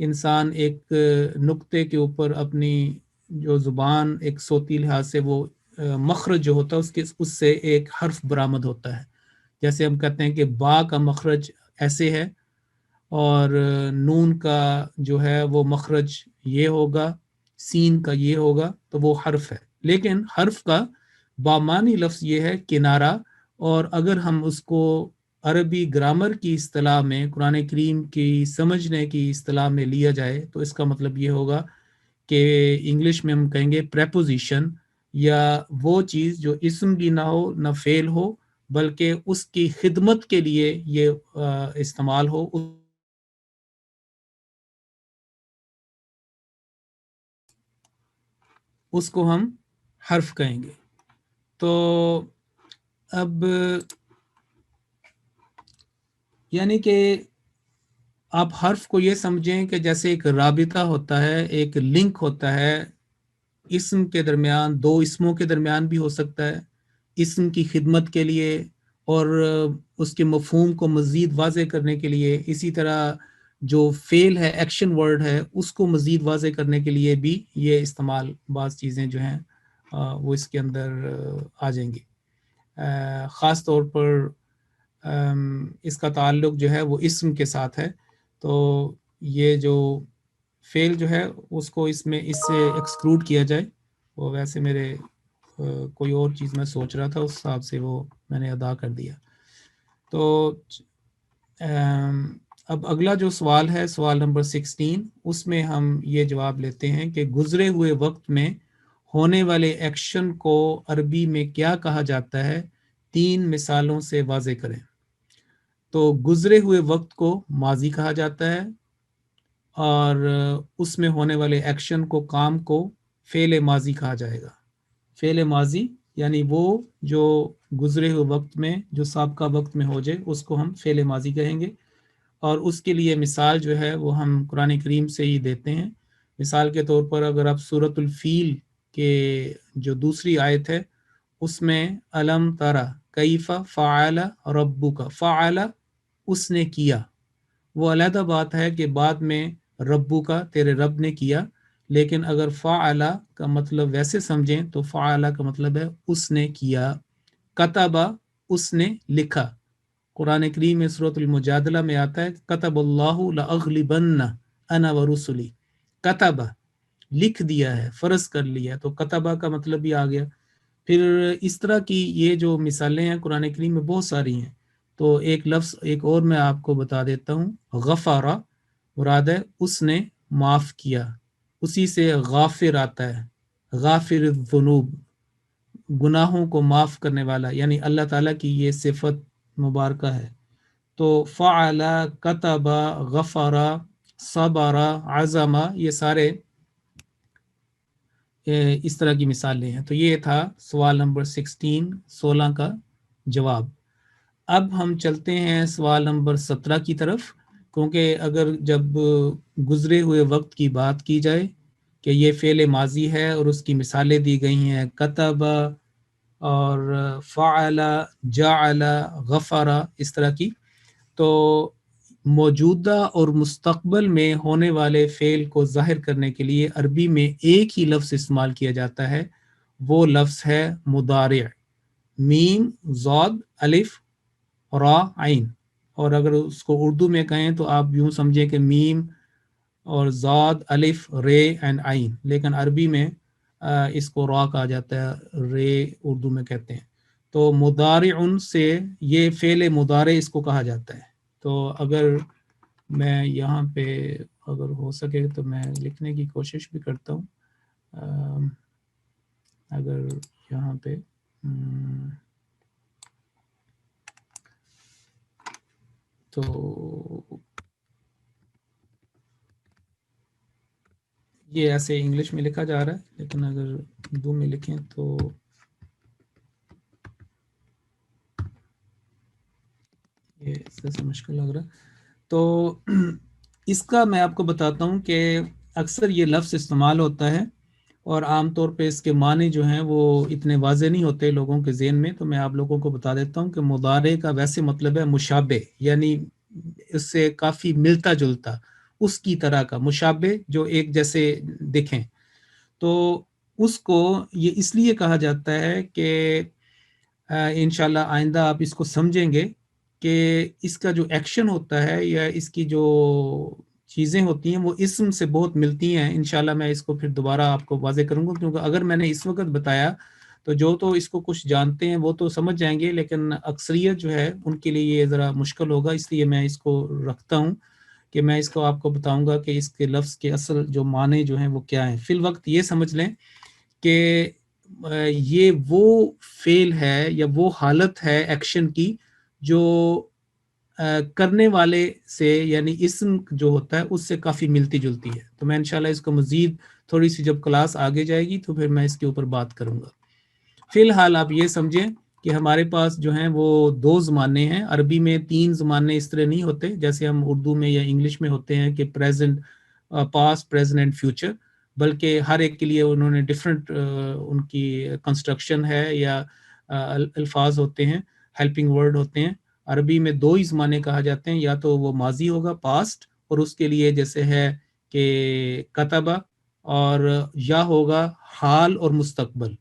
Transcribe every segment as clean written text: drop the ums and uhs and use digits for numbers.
انسان ایک نقطے کے اوپر اپنی جو زبان ایک صوتی لحاظ سے وہ مخرج جو ہوتا ہے اس سے ایک حرف برآمد ہوتا ہے. جیسے ہم کہتے ہیں کہ با کا مخرج ایسے ہے اور نون کا جو ہے وہ مخرج یہ ہوگا، سین کا یہ ہوگا، تو وہ حرف ہے. لیکن حرف کا بامانی لفظ یہ ہے کنارہ، اور اگر ہم اس کو عربی گرامر کی اصطلاح میں، قرآن کریم کی سمجھنے کی اصطلاح میں لیا جائے تو اس کا مطلب یہ ہوگا کہ انگلش میں ہم کہیں گے پریپوزیشن، یا وہ چیز جو اسم بھی نہ ہو نہ فعل ہو بلکہ اس کی خدمت کے لیے یہ استعمال ہو، اس کو ہم حرف کہیں گے. تو اب یعنی کہ آپ حرف کو یہ سمجھیں کہ جیسے ایک رابطہ ہوتا ہے، ایک لنک ہوتا ہے اسم کے درمیان، دو اسموں کے درمیان بھی ہو سکتا ہے اسم کی خدمت کے لیے اور اس کے مفہوم کو مزید واضح کرنے کے لیے. اسی طرح جو فعل ہے، ایکشن ورڈ ہے، اس کو مزید واضح کرنے کے لیے بھی یہ استعمال، بعض چیزیں جو ہیں وہ اس کے اندر آ جائیں گی. خاص طور پر اس کا تعلق جو ہے وہ اسم کے ساتھ ہے. تو یہ جو فعل جو ہے اس کو اس میں اس سے ایکسکلوڈ کیا جائے. وہ ویسے میرے کوئی اور چیز میں سوچ رہا تھا، اس حساب سے وہ میں نے ادا کر دیا. تو اب اگلا جو سوال ہے، سوال نمبر 16، اس میں ہم یہ جواب لیتے ہیں کہ گزرے ہوئے وقت میں ہونے والے ایکشن کو عربی میں کیا کہا جاتا ہے، 3 مثالوں سے واضح کریں. تو گزرے ہوئے وقت کو ماضی کہا جاتا ہے، اور اس میں ہونے والے ایکشن کو، کام کو فعل ماضی کہا جائے گا. فعل ماضی یعنی وہ جو گزرے ہوئے وقت میں، جو سابقہ وقت میں ہو جائے، اس کو ہم فعل ماضی کہیں گے. اور اس کے لیے مثال جو ہے وہ ہم قرآن کریم سے ہی دیتے ہیں. مثال کے طور پر اگر آپ سورۃ الفیل کے جو دوسری آیت ہے اس میں الم ترى کیف فعل ربک، فعل اس نے کیا، وہ علیحدہ بات ہے کہ بعد میں ربو کا، تیرے رب نے کیا. لیکن اگر فعل کا مطلب ویسے سمجھیں تو فعل کا مطلب ہے اس نے کیا. کتبہ اس نے لکھا. قرآن کریم میں سورۃ المجادلہ میں آتا ہے کتب اللہ لاغلبن انا ورسلی. کتبہ لکھ دیا ہے، فرض کر لیا، تو کتبہ کا مطلب بھی آ گیا. پھر اس طرح کی یہ جو مثالیں ہیں قرآن کریم میں بہت ساری ہیں. تو ایک لفظ ایک اور میں آپ کو بتا دیتا ہوں، غفارہ مراد ہے اس نے معاف کیا. اسی سے غافر آتا ہے، غافر الذنوب، گناہوں کو معاف کرنے والا، یعنی اللہ تعالیٰ کی یہ صفت مبارکہ ہے. تو فعل، کتب، غفر، صبر، عزم، یہ سارے اس طرح کی مثالیں ہیں. تو یہ تھا سوال نمبر 16 کا جواب. اب ہم چلتے ہیں سوال نمبر 17 کی طرف، کیونکہ اگر جب گزرے ہوئے وقت کی بات کی جائے کہ یہ فعل ماضی ہے اور اس کی مثالیں دی گئی ہیں کتب اور فعل، جعل، غفر، اس طرح کی، تو موجودہ اور مستقبل میں ہونے والے فعل کو ظاہر کرنے کے لیے عربی میں ایک ہی لفظ استعمال کیا جاتا ہے. وہ لفظ ہے مضارع، میم، ضاد، الف، را، عین. اور اگر اس کو اردو میں کہیں تو آپ یوں سمجھیں کہ میم اور ضاد، الف، رے اینڈ عین. لیکن عربی میں اس کو را کہا جاتا ہے، رے اردو میں کہتے ہیں. تو مضارع سے یہ فعل مضارع اس کو کہا جاتا ہے. تو اگر میں یہاں پہ اگر ہو سکے تو میں لکھنے کی کوشش بھی کرتا ہوں. اگر یہاں پہ تو یہ ایسے انگلش میں لکھا جا رہا ہے، لیکن اگر اردو میں لکھیں تو یہ اس سے مشکل لگ رہا ہے. تو اس کا میں آپ کو بتاتا ہوں کہ اکثر یہ لفظ استعمال ہوتا ہے اور عام طور پہ اس کے معنی جو ہیں وہ اتنے واضح نہیں ہوتے لوگوں کے ذہن میں. تو میں آپ لوگوں کو بتا دیتا ہوں کہ مضارع کا ویسے مطلب ہے مشابہ، یعنی اس سے کافی ملتا جلتا. اس کی طرح کا، مشابہ جو ایک جیسے دکھیں. تو اس کو یہ اس لیے کہا جاتا ہے کہ انشاءاللہ آئندہ آپ اس کو سمجھیں گے کہ اس کا جو ایکشن ہوتا ہے یا اس کی جو چیزیں ہوتی ہیں وہ اسم سے بہت ملتی ہیں. انشاءاللہ میں اس کو پھر دوبارہ آپ کو واضح کروں گا، کیونکہ اگر میں نے اس وقت بتایا تو جو تو اس کو کچھ جانتے ہیں وہ تو سمجھ جائیں گے، لیکن اکثریت جو ہے ان کے لیے یہ ذرا مشکل ہوگا. اس لیے میں اس کو رکھتا ہوں کہ میں اس کو آپ کو بتاؤں گا کہ اس کے لفظ کے اصل جو معنی جو ہیں وہ کیا ہیں. فی الوقت یہ سمجھ لیں کہ یہ وہ فعل ہے یا وہ حالت ہے ایکشن کی جو کرنے والے سے یعنی اسم جو ہوتا ہے اس سے کافی ملتی جلتی ہے. تو میں انشاءاللہ اس کو مزید تھوڑی سی جب کلاس آگے جائے گی تو پھر میں اس کے اوپر بات کروں گا. فی الحال آپ یہ سمجھیں کہ ہمارے پاس جو ہیں وہ 2 زمانے ہیں. عربی میں 3 زمانے اس طرح نہیں ہوتے جیسے ہم اردو میں یا انگلش میں ہوتے ہیں کہ present, past, present and future, بلکہ ہر ایک کے لیے انہوں نے ڈفرینٹ ان کی کنسٹرکشن ہے یا الفاظ ہوتے ہیں، ہیلپنگ ورڈ ہوتے ہیں. عربی میں 2 ہی زمانے کہا جاتے ہیں، یا تو وہ ماضی ہوگا پاسٹ، اور اس کے لیے جیسے ہے کہ کتبہ، اور یا ہوگا حال اور مستقبل.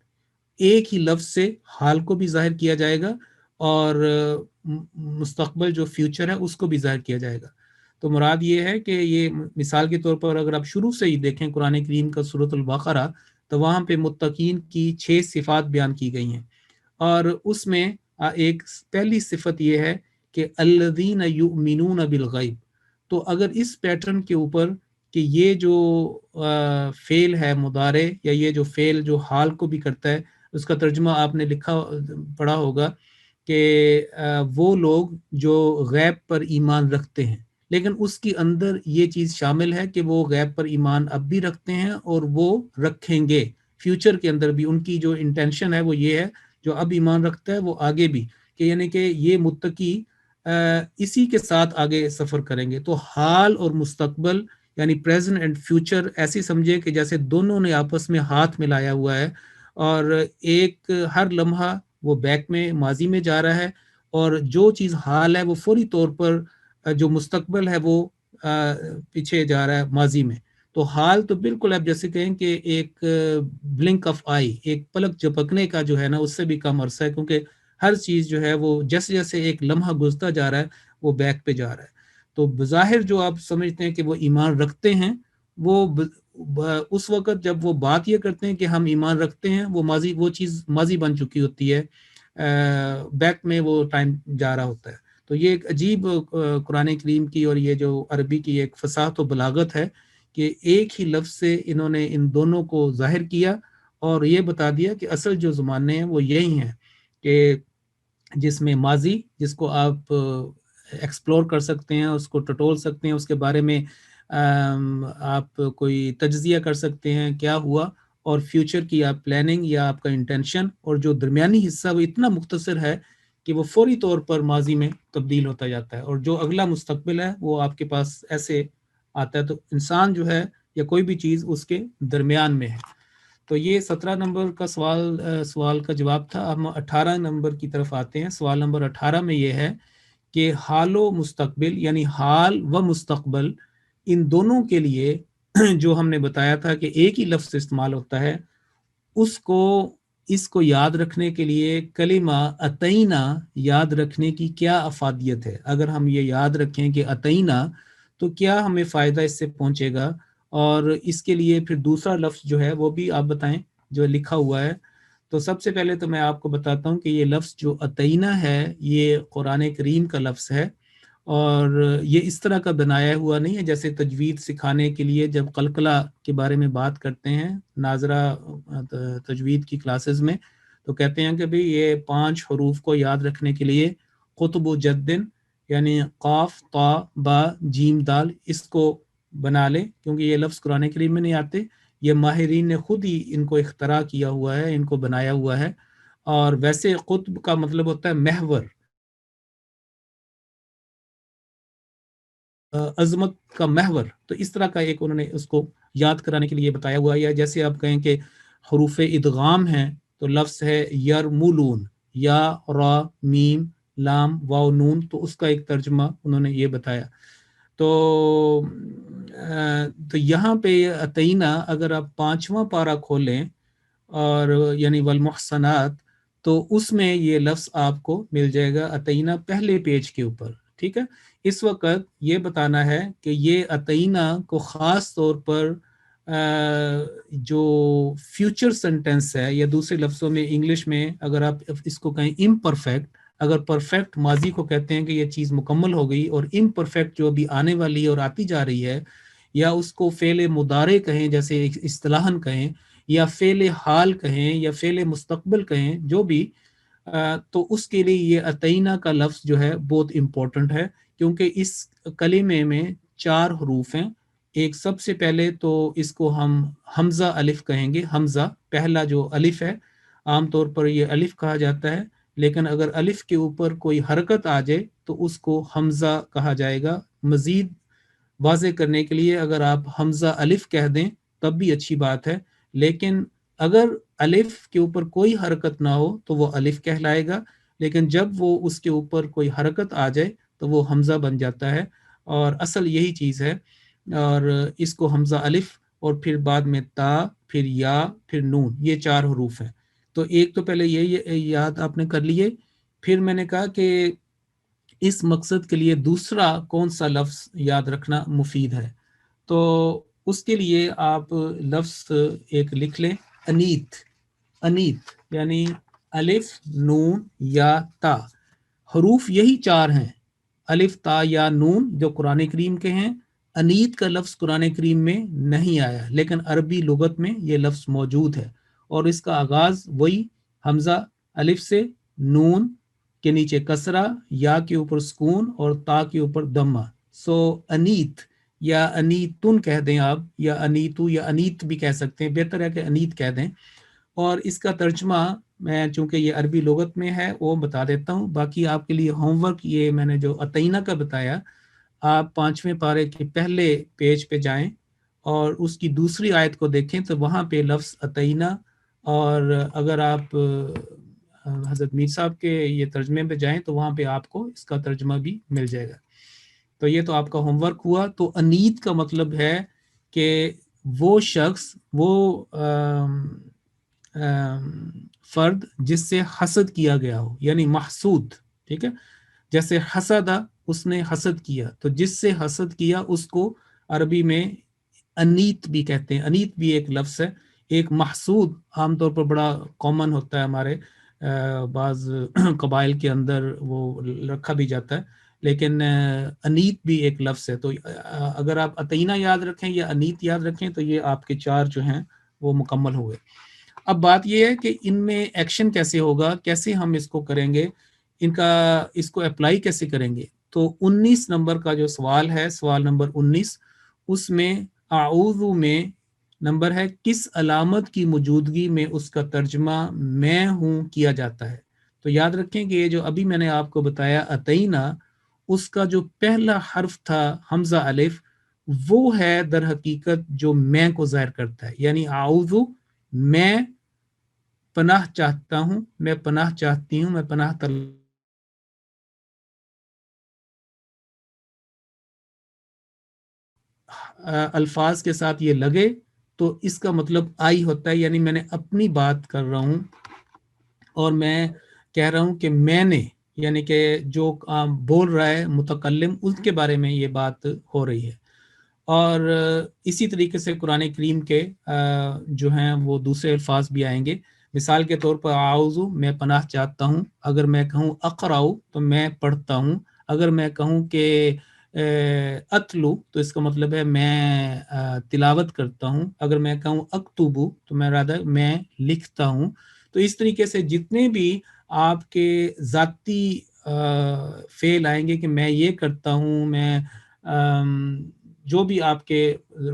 ایک ہی لفظ سے حال کو بھی ظاہر کیا جائے گا اور مستقبل جو فیوچر ہے اس کو بھی ظاہر کیا جائے گا. تو مراد یہ ہے کہ یہ مثال کے طور پر اگر آپ شروع سے ہی دیکھیں قرآن کریم کا سورۃ البقرہ تو وہاں پہ متقین کی 6 صفات بیان کی گئی ہیں، اور اس میں ایک پہلی صفت یہ ہے کہ الذین یؤمنون بالغیب. تو اگر اس پیٹرن کے اوپر کہ یہ جو فعل ہے مضارع یا یہ جو فعل جو حال کو بھی کرتا ہے، اس کا ترجمہ آپ نے پڑھا ہوگا کہ وہ لوگ جو غیب پر ایمان رکھتے ہیں، لیکن اس کے اندر یہ چیز شامل ہے کہ وہ غیب پر ایمان اب بھی رکھتے ہیں اور وہ رکھیں گے فیوچر کے اندر بھی. ان کی جو انٹینشن ہے وہ یہ ہے، جو اب ایمان رکھتا ہے وہ آگے بھی، کہ یعنی کہ یہ متقی اسی کے ساتھ آگے سفر کریں گے. تو حال اور مستقبل یعنی پریزنٹ اینڈ فیوچر ایسی سمجھے کہ جیسے دونوں نے آپس میں ہاتھ ملایا ہوا ہے، اور ایک ہر لمحہ وہ بیک میں ماضی میں جا رہا ہے، اور جو چیز حال ہے وہ فوری طور پر جو مستقبل ہے وہ پیچھے جا رہا ہے ماضی میں. تو حال تو بالکل آپ جیسے کہیں کہ ایک بلنک آف آئی، ایک پلک جھپکنے کا جو ہے نا اس سے بھی کم عرصہ ہے، کیونکہ ہر چیز جو ہے وہ جیسے جیسے ایک لمحہ گزرتا جا رہا ہے وہ بیک پہ جا رہا ہے. تو بظاہر جو آپ سمجھتے ہیں کہ وہ ایمان رکھتے ہیں، وہ اس وقت جب وہ بات یہ کرتے ہیں کہ ہم ایمان رکھتے ہیں، وہ چیز ماضی بن چکی ہوتی ہے، بیک میں وہ ٹائم جا رہا ہوتا ہے. تو یہ ایک عجیب قرآن کریم کی اور یہ جو عربی کی ایک فصاحت و بلاغت ہے کہ ایک ہی لفظ سے انہوں نے ان دونوں کو ظاہر کیا اور یہ بتا دیا کہ اصل جو زمانے ہیں وہ یہی ہیں، کہ جس میں ماضی جس کو آپ ایکسپلور کر سکتے ہیں، اس کو ٹٹول سکتے ہیں، اس کے بارے میں آپ کوئی تجزیہ کر سکتے ہیں کیا ہوا، اور فیوچر کی آپ پلاننگ یا آپ کا انٹینشن، اور جو درمیانی حصہ وہ اتنا مختصر ہے کہ وہ فوری طور پر ماضی میں تبدیل ہوتا جاتا ہے، اور جو اگلا مستقبل ہے وہ آپ کے پاس ایسے آتا ہے. تو انسان جو ہے یا کوئی بھی چیز اس کے درمیان میں ہے. تو یہ 17 نمبر کا سوال کا جواب تھا. ہم 18 نمبر کی طرف آتے ہیں. سوال نمبر 18 میں یہ ہے کہ حال و مستقبل یعنی حال و مستقبل ان دونوں کے لیے جو ہم نے بتایا تھا کہ ایک ہی لفظ استعمال ہوتا ہے، اس کو یاد رکھنے کے لیے کلمہ اتینا یاد رکھنے کی کیا افادیت ہے. اگر ہم یہ یاد رکھیں کہ اتینا تو کیا ہمیں فائدہ اس سے پہنچے گا، اور اس کے لیے پھر دوسرا لفظ جو ہے وہ بھی آپ بتائیں جو لکھا ہوا ہے. تو سب سے پہلے تو میں آپ کو بتاتا ہوں کہ یہ لفظ جو اتینا ہے یہ قرآن کریم کا لفظ ہے، اور یہ اس طرح کا بنایا ہوا نہیں ہے جیسے تجوید سکھانے کے لیے جب قلقلہ کے بارے میں بات کرتے ہیں ناظرہ تجوید کی کلاسز میں، تو کہتے ہیں کہ بھی یہ 5 حروف کو یاد رکھنے کے لیے قطب و جدن یعنی قاف طا با جیم دال اس کو بنا لیں، کیونکہ یہ لفظ قرآن کریم میں نہیں آتے، یہ ماہرین نے خود ہی ان کو اختراع کیا ہوا ہے، ان کو بنایا ہوا ہے. اور ویسے قطب کا مطلب ہوتا ہے محور، عظمت کا محور. تو اس طرح کا ایک انہوں نے اس کو یاد کرانے کے لیے بتایا ہوا ہے. یا جیسے آپ کہیں کہ حروف ادغام ہیں تو لفظ ہے یرمولون، یا را میم لام واو نون، تو اس کا ایک ترجمہ انہوں نے یہ بتایا. تو یہاں پہ اتینا اگر آپ 5واں پارہ کھولیں اور یعنی والمحصنات، تو اس میں یہ لفظ آپ کو مل جائے گا اتینا پہلے پیج کے اوپر. ٹھیک ہے، اس وقت یہ بتانا ہے کہ یہ اتینا کو خاص طور پر جو فیوچر سینٹینس ہے، یا دوسرے لفظوں میں انگلش میں اگر آپ اس کو کہیں امپرفیکٹ، اگر پرفیکٹ ماضی کو کہتے ہیں کہ یہ چیز مکمل ہو گئی، اور امپرفیکٹ جو ابھی آنے والی اور آتی جا رہی ہے، یا اس کو فعل مضارع کہیں جیسے اصطلاحاً کہیں، یا فعل حال کہیں، یا فعل مستقبل کہیں، جو بھی، تو اس کے لیے یہ اتینا کا لفظ جو ہے بہت امپورٹنٹ ہے، کیونکہ اس کلمے میں 4 حروف ہیں. ایک سب سے پہلے تو اس کو ہم حمزہ الف کہیں گے. حمزہ پہلا جو الف ہے، عام طور پر یہ الف کہا جاتا ہے، لیکن اگر الف کے اوپر کوئی حرکت آ جائے تو اس کو حمزہ کہا جائے گا. مزید واضح کرنے کے لیے اگر آپ حمزہ الف کہہ دیں تب بھی اچھی بات ہے، لیکن اگر الف کے اوپر کوئی حرکت نہ ہو تو وہ الف کہلائے گا، لیکن جب وہ اس کے اوپر کوئی حرکت آ جائے تو وہ حمزہ بن جاتا ہے، اور اصل یہی چیز ہے. اور اس کو حمزہ الف، اور پھر بعد میں تا، پھر یا، پھر نون، یہ 4 حروف ہیں. تو ایک تو پہلے یہ یاد آپ نے کر لیے. پھر میں نے کہا کہ اس مقصد کے لیے دوسرا کون سا لفظ یاد رکھنا مفید ہے، تو اس کے لیے آپ لفظ ایک لکھ لیں، انیت. انیت یعنی الف، نون، یا، تا. حروف یہی 4 ہیں، الف، تا، یا، نون، جو قرآن کریم کے ہیں. انیت کا لفظ قرآن کریم میں نہیں آیا، لیکن عربی لغت میں یہ لفظ موجود ہے، اور اس کا آغاز وہی حمزہ الف سے، نون کے نیچے کسرہ، یا کے اوپر سکون، اور تا کے اوپر دمہ. سو انیت یا انیتن کہہ دیں آپ، یا انیتو یا انیت بھی کہہ سکتے ہیں، بہتر ہے کہ انیت کہہ دیں. اور اس کا ترجمہ میں چونکہ یہ عربی لغت میں ہے وہ بتا دیتا ہوں. باقی آپ کے لیے ہوم ورک یہ میں نے جو اتینا کا بتایا، آپ 5ویں پارے کے پہلے پیج پہ جائیں اور اس کی دوسری آیت کو دیکھیں تو وہاں پہ لفظ اتینا، اور اگر آپ حضرت میر صاحب کے یہ ترجمے پہ جائیں تو وہاں پہ آپ کو اس کا ترجمہ بھی مل جائے گا. تو یہ تو آپ کا ہوم ورک ہوا. تو انیت کا مطلب ہے کہ وہ شخص، وہ فرد جس سے حسد کیا گیا ہو، یعنی محسود. ٹھیک ہے، جیسے حسدہ، اس نے حسد کیا، تو جس سے حسد کیا اس کو عربی میں انیت بھی کہتے ہیں. انیت بھی ایک لفظ ہے. ایک محسود عام طور پر بڑا کامن ہوتا ہے ہمارے بعض قبائل کے اندر، وہ رکھا بھی جاتا ہے، لیکن انیت بھی ایک لفظ ہے. تو اگر آپ اتینا یاد رکھیں یا انیت یاد رکھیں تو یہ آپ کے 4 جو ہیں وہ مکمل ہوئے. اب بات یہ ہے کہ ان میں ایکشن کیسے ہوگا، کیسے ہم اس کو کریں گے، اس کو اپلائی کیسے کریں گے. تو 19 نمبر کا جو سوال ہے، سوال نمبر 19، اس میں اعوذ میں نمبر ہے کس علامت کی موجودگی میں اس کا ترجمہ میں ہوں کیا جاتا ہے. تو یاد رکھیں کہ یہ جو ابھی میں نے آپ کو بتایا اتینا، اس کا جو پہلا حرف تھا حمزہ الف، وہ ہے در حقیقت جو میں کو ظاہر کرتا ہے. یعنی اعوذ، میں پناہ چاہتا ہوں، میں پناہ چاہتی ہوں، میں پناہ الفاظ کے ساتھ یہ لگے تو اس کا مطلب آئی ہوتا ہے، یعنی میں نے اپنی بات کر رہا ہوں، اور میں کہہ رہا ہوں کہ میں نے، یعنی کہ جو بول رہا ہے متکلم، اس کے بارے میں یہ بات ہو رہی ہے. اور اسی طریقے سے قرآن کریم کے جو ہیں وہ دوسرے الفاظ بھی آئیں گے. مثال کے طور پر اعوذ، میں پناہ چاہتا ہوں. اگر میں کہوں اقرأ تو میں پڑھتا ہوں. اگر میں کہوں کہ اتلو تو اس کا مطلب ہے میں تلاوت کرتا ہوں. اگر میں کہوں اکتبو تو میں لکھتا ہوں. تو اس طریقے سے جتنے بھی آپ کے ذاتی فعل آئیں گے کہ میں یہ کرتا ہوں، میں جو بھی آپ کے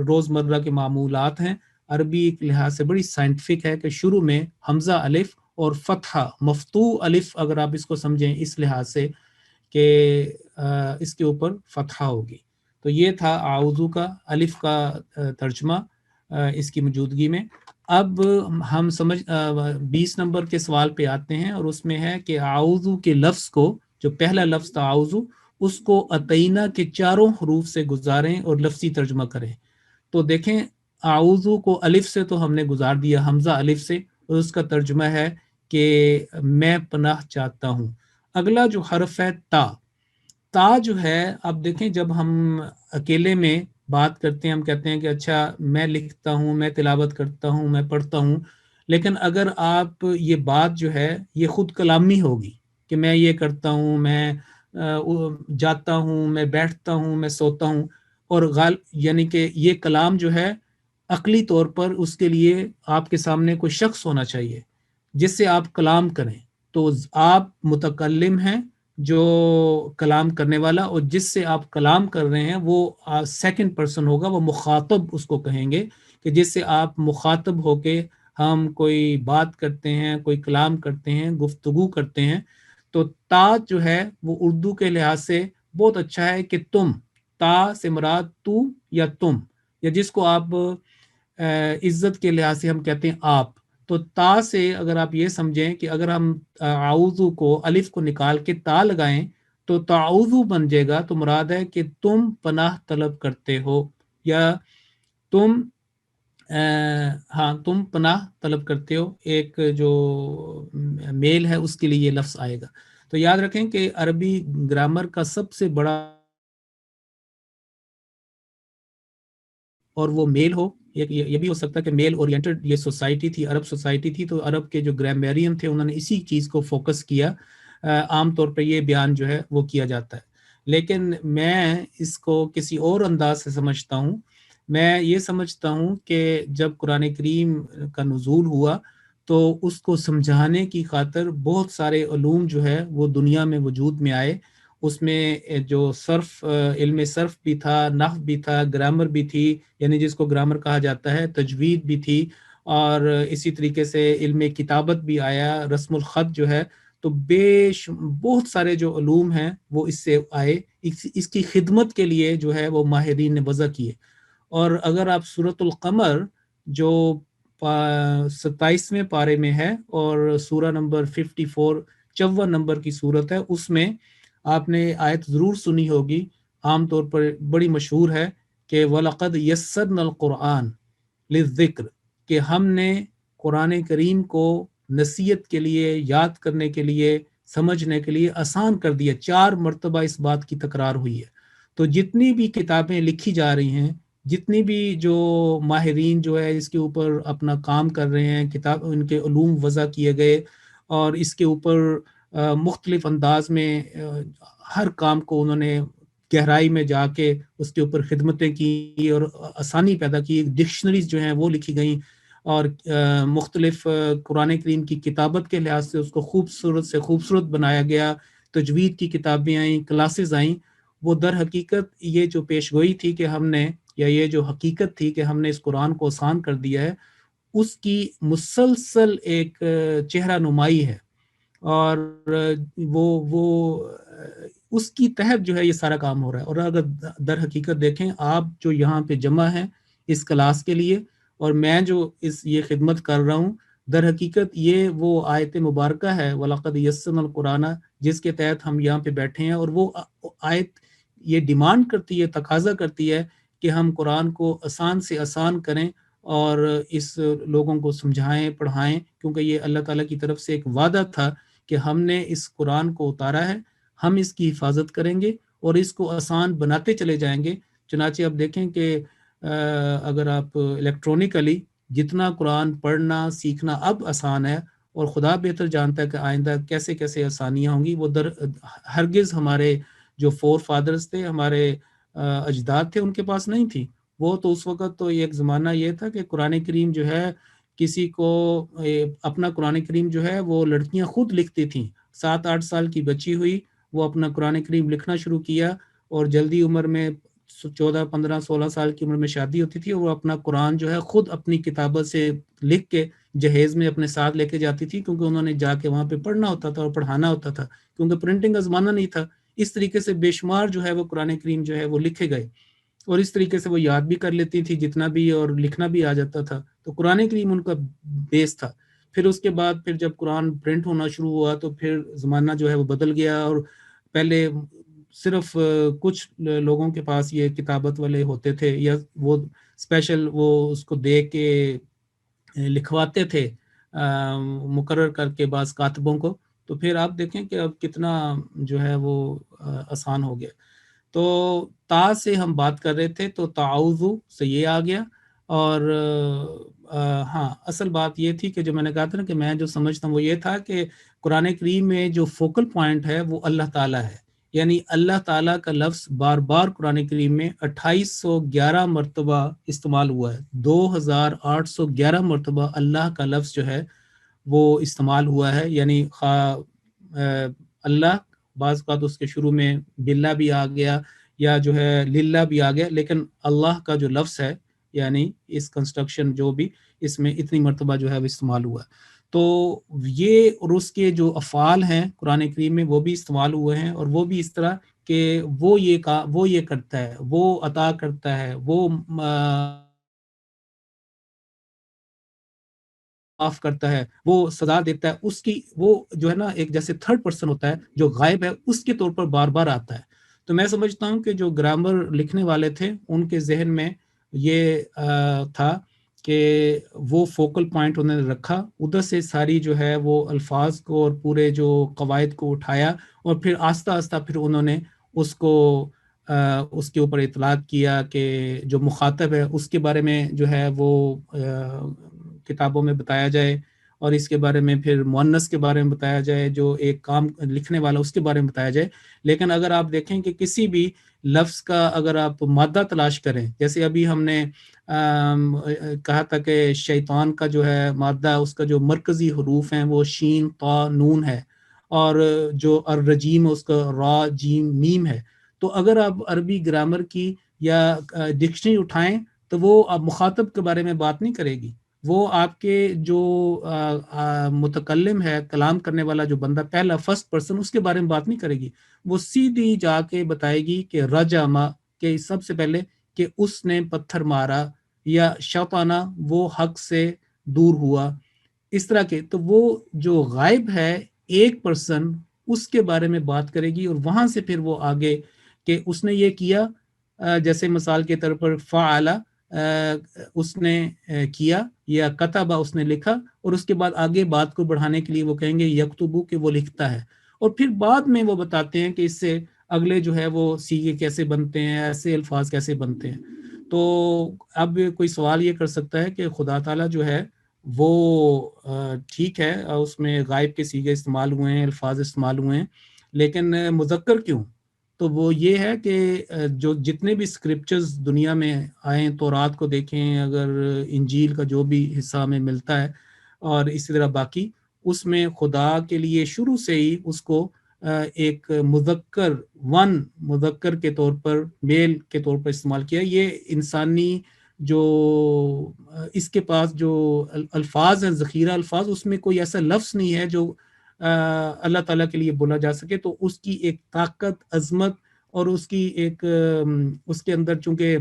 روزمرہ کے معمولات ہیں، عربی ایک لحاظ سے بڑی سائنٹیفک ہے کہ شروع میں حمزہ الف اور فتحہ مفتوح الف، اگر آپ اس کو سمجھیں اس لحاظ سے کہ اس کے اوپر فتحہ ہوگی. تو یہ تھا اعوذ کا الف کا ترجمہ اس کی موجودگی میں. اب ہم 20 نمبر کے سوال پہ آتے ہیں، اور اس میں ہے کہ اعوذ کے لفظ کو، جو پہلا لفظ تھا اعوذ، اس کو اتینا کے چاروں حروف سے گزاریں اور لفظی ترجمہ کریں. تو دیکھیں اعوذ کو الف سے تو ہم نے گزار دیا، حمزہ الف سے، اور اس کا ترجمہ ہے کہ میں پناہ چاہتا ہوں. اگلا جو حرف ہے تا جو ہے، اب دیکھیں جب ہم اکیلے میں بات کرتے ہیں ہم کہتے ہیں کہ اچھا میں لکھتا ہوں، میں تلاوت کرتا ہوں، میں پڑھتا ہوں، لیکن اگر آپ یہ بات جو ہے یہ خود کلامی ہوگی کہ میں یہ کرتا ہوں، میں جاتا ہوں، میں بیٹھتا ہوں، میں سوتا ہوں، اور یعنی کہ یہ کلام جو ہے عقلی طور پر اس کے لیے آپ کے سامنے کوئی شخص ہونا چاہیے جس سے آپ کلام کریں. تو آپ متکلم ہیں جو کلام کرنے والا، اور جس سے آپ کلام کر رہے ہیں وہ سیکنڈ پرسن ہوگا، وہ مخاطب اس کو کہیں گے، کہ جس سے آپ مخاطب ہو کے ہم کوئی بات کرتے ہیں، کوئی کلام کرتے ہیں، گفتگو کرتے ہیں. تو تا جو ہے وہ اردو کے لحاظ سے بہت اچھا ہے کہ تم، تا سے مراد تو یا تم، یا جس کو آپ عزت کے لحاظ سے ہم کہتے ہیں آپ. تو تا سے اگر آپ یہ سمجھیں کہ اگر ہم اعوذ کو الف کو نکال کے تا لگائیں تو تعوذ بن جائے گا، تو مراد ہے کہ تم پناہ طلب کرتے ہو، یا تم ہاں تم پناہ طلب کرتے ہو، ایک جو میل ہے اس کے لیے یہ لفظ آئے گا. تو یاد رکھیں کہ عربی گرامر کا سب سے بڑا اور وہ میل ہو، یہ بھی ہو سکتا ہے کہ میل اورینٹڈ یہ سوسائٹی تھی، عرب سوسائٹی تھی، تو عرب کے جو گرامرین تھے انہوں نے اسی چیز کو فوکس کیا. عام طور پہ یہ بیان جو ہے وہ کیا جاتا ہے، لیکن میں اس کو کسی اور انداز سے سمجھتا ہوں. میں یہ سمجھتا ہوں کہ جب قرآن کریم کا نزول ہوا تو اس کو سمجھانے کی خاطر بہت سارے علوم جو ہے وہ دنیا میں وجود میں آئے. اس میں جو صرف علم صرف بھی تھا، نحو بھی تھا، گرامر بھی تھی، یعنی جس کو گرامر کہا جاتا ہے، تجوید بھی تھی، اور اسی طریقے سے علم کتابت بھی آیا، رسم الخط جو ہے. تو بہت سارے جو علوم ہیں وہ اس سے آئے، اس کی خدمت کے لیے جو ہے وہ ماہرین نے وضع کیے. اور اگر آپ سورۃ القمر جو 27ویں پارے میں ہے اور سورہ نمبر 54 54 نمبر کی سورت ہے، اس میں آپ نے آیت ضرور سنی ہوگی، عام طور پر بڑی مشہور ہے کہ وَلَقَدْ يَسَّرْنَا الْقُرْآنَ لِلذِّكْرِ، کہ ہم نے قرآن کریم کو نصیحت کے لیے، یاد کرنے کے لیے، سمجھنے کے لیے آسان کر دیا. 4 مرتبہ اس بات کی تکرار ہوئی ہے. تو جتنی بھی کتابیں لکھی جا رہی ہیں، جتنی بھی جو ماہرین جو ہے اس کے اوپر اپنا کام کر رہے ہیں، کتاب ان کے علوم وضع کیے گئے، اور اس کے اوپر مختلف انداز میں ہر کام کو انہوں نے گہرائی میں جا کے اس کے اوپر خدمتیں کی اور آسانی پیدا کی. ڈکشنریز جو ہیں وہ لکھی گئیں، اور مختلف قرآن کریم کی کتابت کے لحاظ سے اس کو خوبصورت سے خوبصورت بنایا گیا. تجوید کی کتابیں آئیں، کلاسز آئیں. وہ در حقیقت یہ جو پیش گوئی تھی کہ ہم نے، یا یہ جو حقیقت تھی کہ ہم نے اس قرآن کو آسان کر دیا ہے، اس کی مسلسل ایک چہرہ نمائی ہے. اور وہ اس کی تحت جو ہے یہ سارا کام ہو رہا ہے. اور اگر در حقیقت دیکھیں، آپ جو یہاں پہ جمع ہیں اس کلاس کے لیے، اور میں جو یہ خدمت کر رہا ہوں، در حقیقت یہ وہ آیت مبارکہ ہے وَلَقَدْ يَسَّرْنَا الْقُرْآنَ، جس کے تحت ہم یہاں پہ بیٹھے ہیں. اور وہ آیت یہ ڈیمانڈ کرتی ہے، تقاضا کرتی ہے کہ ہم قرآن کو آسان سے آسان کریں اور اس لوگوں کو سمجھائیں، پڑھائیں، کیونکہ یہ اللہ تعالیٰ کی طرف سے ایک وعدہ تھا کہ ہم نے اس قرآن کو اتارا ہے، ہم اس کی حفاظت کریں گے اور اس کو آسان بناتے چلے جائیں گے. چنانچہ آپ دیکھیں کہ اگر آپ الیکٹرونکلی جتنا قرآن پڑھنا سیکھنا اب آسان ہے، اور خدا بہتر جانتا ہے کہ آئندہ کیسے کیسے آسانیاں ہوں گی. وہ ہرگز ہمارے جو فور فادرز تھے، ہمارے اجداد تھے، ان کے پاس نہیں تھی. وہ تو اس وقت تو ایک زمانہ یہ تھا کہ قرآن کریم جو ہے کسی کو اپنا قرآن کریم جو ہے وہ لڑکیاں خود لکھتی تھیں. 7-8 سال کی بچی ہوئی، وہ اپنا قرآن کریم لکھنا شروع کیا، اور جلدی عمر میں 14 15 16 سال کی عمر میں شادی ہوتی تھی، اور وہ اپنا قرآن جو ہے خود اپنی کتابت سے لکھ کے جہیز میں اپنے ساتھ لے کے جاتی تھی، کیونکہ انہوں نے جا کے وہاں پہ پڑھنا ہوتا تھا اور پڑھانا ہوتا تھا، کیونکہ پرنٹنگ کا زمانہ نہیں تھا. اس طریقے سے بے شمار جو ہے وہ قرآن کریم جو ہے وہ لکھے گئے، اور اس طریقے سے وہ یاد بھی کر لیتی تھی جتنا بھی، اور لکھنا بھی آ جاتا تھا. تو قرآن کریم ان کا بیس تھا. پھر اس کے بعد پھر جب قرآن پرنٹ ہونا شروع ہوا تو پھر زمانہ جو ہے وہ بدل گیا، اور پہلے صرف کچھ لوگوں کے پاس یہ کتابت والے ہوتے تھے یا وہ اسپیشل وہ اس کو دیکھ کے لکھواتے تھے مقرر کر کے بعض کاتبوں کو، تو پھر آپ دیکھیں کہ اب کتنا جو ہے وہ آسان ہو گیا. تو تا سے ہم بات کر رہے تھے، تو تعاوضو سے یہ آ گیا. اور ہاں اصل بات یہ تھی کہ جو میں نے کہا تھا نا کہ میں جو سمجھتا ہوں وہ یہ تھا کہ قرآن کریم میں جو فوکل پوائنٹ ہے وہ اللہ تعالیٰ ہے. یعنی اللہ تعالیٰ کا لفظ بار بار قرآن کریم میں 2811 مرتبہ استعمال ہوا ہے. 2811 مرتبہ اللہ کا لفظ جو ہے وہ استعمال ہوا ہے. یعنی اللہ بعض کا تو اس کے شروع میں باللہ بھی آ گیا یا جو ہے للہ بھی آ گیا، لیکن اللہ کا جو لفظ ہے یعنی اس کنسٹرکشن جو بھی اس میں اتنی مرتبہ جو ہے وہ استعمال ہوا ہے. تو یہ اور اس کے جو افعال ہیں قرآن کریم میں وہ بھی استعمال ہوئے ہیں، اور وہ بھی اس طرح کہ وہ یہ کرتا ہے، وہ عطا کرتا ہے، وہ معاف کرتا ہے، وہ سزا دیتا ہے. اس کی وہ جو ہے نا ایک جیسے تھرڈ پرسن ہوتا ہے جو غائب ہے، اس کے طور پر بار بار آتا ہے. تو میں سمجھتا ہوں کہ جو گرامر لکھنے والے تھے ان کے ذہن میں یہ تھا کہ وہ فوکل پوائنٹ انہوں نے رکھا، ادھر سے ساری جو ہے وہ الفاظ کو اور پورے جو قواعد کو اٹھایا، اور پھر آہستہ آہستہ پھر انہوں نے اس کو اس کے اوپر اطلاق کیا کہ جو مخاطب ہے اس کے بارے میں جو ہے وہ کتابوں میں بتایا جائے، اور اس کے بارے میں پھر مؤنث کے بارے میں بتایا جائے، جو ایک کام لکھنے والا اس کے بارے میں بتایا جائے. لیکن اگر آپ دیکھیں کہ کسی بھی لفظ کا اگر آپ مادہ تلاش کریں، جیسے ابھی ہم نے کہا تھا کہ شیطان کا جو ہے مادہ، اس کا جو مرکزی حروف ہیں وہ شین طا نون ہے، اور جو الرجیم اس کا را جیم میم ہے. تو اگر آپ عربی گرامر کی یا ڈکشنری اٹھائیں تو وہ اب مخاطب کے بارے میں بات نہیں کرے گی، وہ آپ کے جو متکلم ہے، کلام کرنے والا جو بندہ پہلا فرسٹ پرسن، اس کے بارے میں بات نہیں کرے گی. وہ سیدھی جا کے بتائے گی کہ رجما، کہ سب سے پہلے کہ اس نے پتھر مارا، یا شیطانہ وہ حق سے دور ہوا، اس طرح کے. تو وہ جو غائب ہے ایک پرسن، اس کے بارے میں بات کرے گی، اور وہاں سے پھر وہ آگے کہ اس نے یہ کیا، جیسے مثال کے طور پر فعل اس نے کیا، یا کتبہ اس نے لکھا، اور اس کے بعد آگے بات کو بڑھانے کے لیے وہ کہیں گے یکتبو کہ وہ لکھتا ہے. اور پھر بعد میں وہ بتاتے ہیں کہ اس سے اگلے جو ہے وہ سیغے کیسے بنتے ہیں، ایسے الفاظ کیسے بنتے ہیں. تو اب کوئی سوال یہ کر سکتا ہے کہ خدا تعالیٰ جو ہے وہ ٹھیک ہے اس میں غائب کے سیغے استعمال ہوئے ہیں، الفاظ استعمال ہوئے ہیں، لیکن مذکر کیوں؟ تو وہ یہ ہے کہ جو جتنے بھی اسکرپچرز دنیا میں آئیں، تورات کو دیکھیں، اگر انجیل کا جو بھی حصہ ہمیں ملتا ہے، اور اسی طرح باقی، اس میں خدا کے لیے شروع سے ہی اس کو ایک مذکر کے طور پر، میل کے طور پر استعمال کیا. یہ انسانی جو اس کے پاس جو الفاظ ہیں، ذخیرہ الفاظ، اس میں کوئی ایسا لفظ نہیں ہے جو اللہ تعالیٰ کے لیے بولا جا سکے. تو اس کی ایک طاقت، عظمت، اور اس کی ایک اس کے اندر چونکہ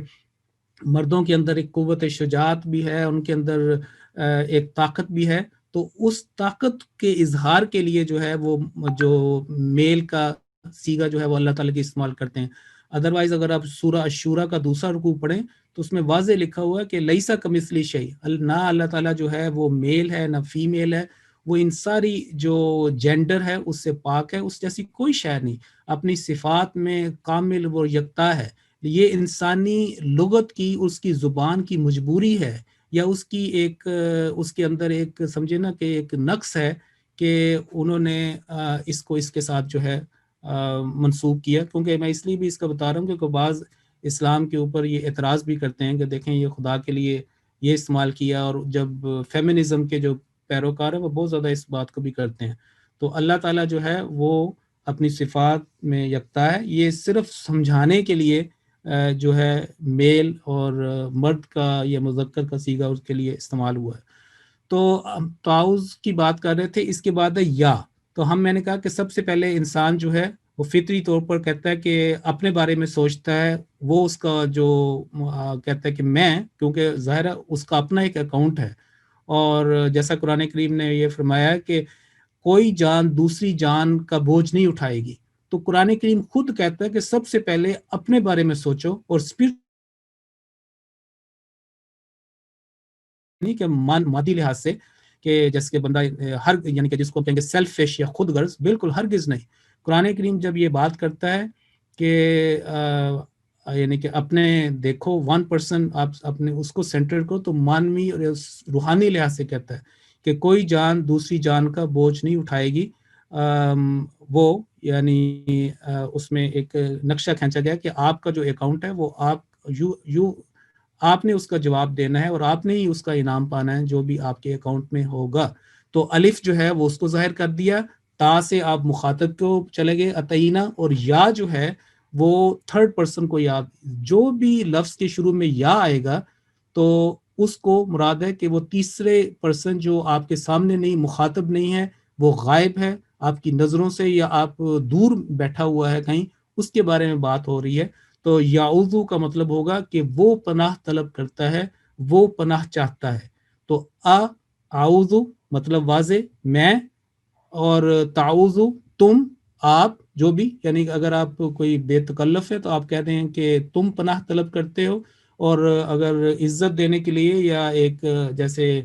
مردوں کے اندر ایک قوت شجاعت بھی ہے، ان کے اندر ایک طاقت بھی ہے، تو اس طاقت کے اظہار کے لیے جو ہے وہ جو میل کا سیغہ جو ہے وہ اللہ تعالیٰ کی استعمال کرتے ہیں. ادروائز اگر آپ سورہ الشورى کا دوسرا رکوع پڑھیں تو اس میں واضح لکھا ہوا ہے کہ لیسا کمثلی شیء، نہ اللہ تعالیٰ جو ہے وہ میل ہے نہ فیمیل ہے، وہ ان ساری جو جینڈر ہے اس سے پاک ہے، اس جیسی کوئی شے نہیں، اپنی صفات میں کامل وہ یکتا ہے. یہ انسانی لغت کی، اس کی زبان کی مجبوری ہے، یا اس کی ایک اس کے اندر ایک سمجھے نا کہ ایک نقص ہے کہ انہوں نے اس کو اس کے ساتھ جو ہے منسوب کیا. کیونکہ میں اس لیے بھی اس کا بتا رہا ہوں کہ بعض اسلام کے اوپر یہ اعتراض بھی کرتے ہیں کہ دیکھیں یہ خدا کے لیے یہ استعمال کیا، اور جب فیمنزم کے جو پیروکار ہیں وہ بہت زیادہ اس بات کو بھی کرتے ہیں. تو اللہ تعالیٰ جو ہے وہ اپنی صفات میں یکتا ہے. یہ صرف سمجھانے کے لیے جو ہے میل اور مرد کا یا مذکر کا سیغہ اس کے لیے استعمال ہوا ہے. تو تعاوض کی بات کر رہے تھے، اس کے بعد ہے یا. تو میں نے کہا کہ سب سے پہلے انسان جو ہے وہ فطری طور پر کہتا ہے کہ اپنے بارے میں سوچتا ہے، وہ اس کا جو کہتا ہے کہ میں، کیونکہ ظاہر ہے اس کا اپنا ایک اکاؤنٹ ہے، اور جیسا قرآن کریم نے یہ فرمایا ہے کہ کوئی جان دوسری جان کا بوجھ نہیں اٹھائے گی. تو قرآن کریم خود کہتا ہے کہ سب سے پہلے اپنے بارے میں سوچو، اور نہیں کہ مادی لحاظ سے کہ جیسے کہ بندہ ہر یعنی کہ جس کو کہیں گے سیلفش یا خود غرض، بالکل ہرگز نہیں۔ قرآن کریم جب یہ بات کرتا ہے کہ یعنی کہ اپنے دیکھو 1% آپ اپنے اس کو سینٹر کو، تو مانوی اور روحانی لحاظ سے کہتا ہے کہ کوئی جان دوسری جان کا بوجھ نہیں اٹھائے گی۔ وہ یعنی اس میں ایک نقشہ کھینچا گیا کہ آپ کا جو اکاؤنٹ ہے وہ آپ نے اس کا جواب دینا ہے، اور آپ نے ہی اس کا انعام پانا ہے جو بھی آپ کے اکاؤنٹ میں ہوگا۔ تو الف جو ہے وہ اس کو ظاہر کر دیا، تا سے آپ مخاطب کو چلے گئے اتعینہ، اور یا جو ہے وہ تھرڈ پرسن کو یاد، جو بھی لفظ کے شروع میں یا آئے گا تو اس کو مراد ہے کہ وہ تیسرے پرسن جو آپ کے سامنے نہیں، مخاطب نہیں ہے، وہ غائب ہے آپ کی نظروں سے، یا آپ دور بیٹھا ہوا ہے کہیں، اس کے بارے میں بات ہو رہی ہے۔ تو یعوذو کا مطلب ہوگا کہ وہ پناہ طلب کرتا ہے، وہ پناہ چاہتا ہے۔ تو اعوذ مطلب واضح میں، اور تعوذ تم، آپ جو بھی، یعنی اگر آپ کوئی بے تکلف ہے تو آپ کہتے ہیں کہ تم پناہ طلب کرتے ہو، اور اگر عزت دینے کے لیے یا ایک جیسے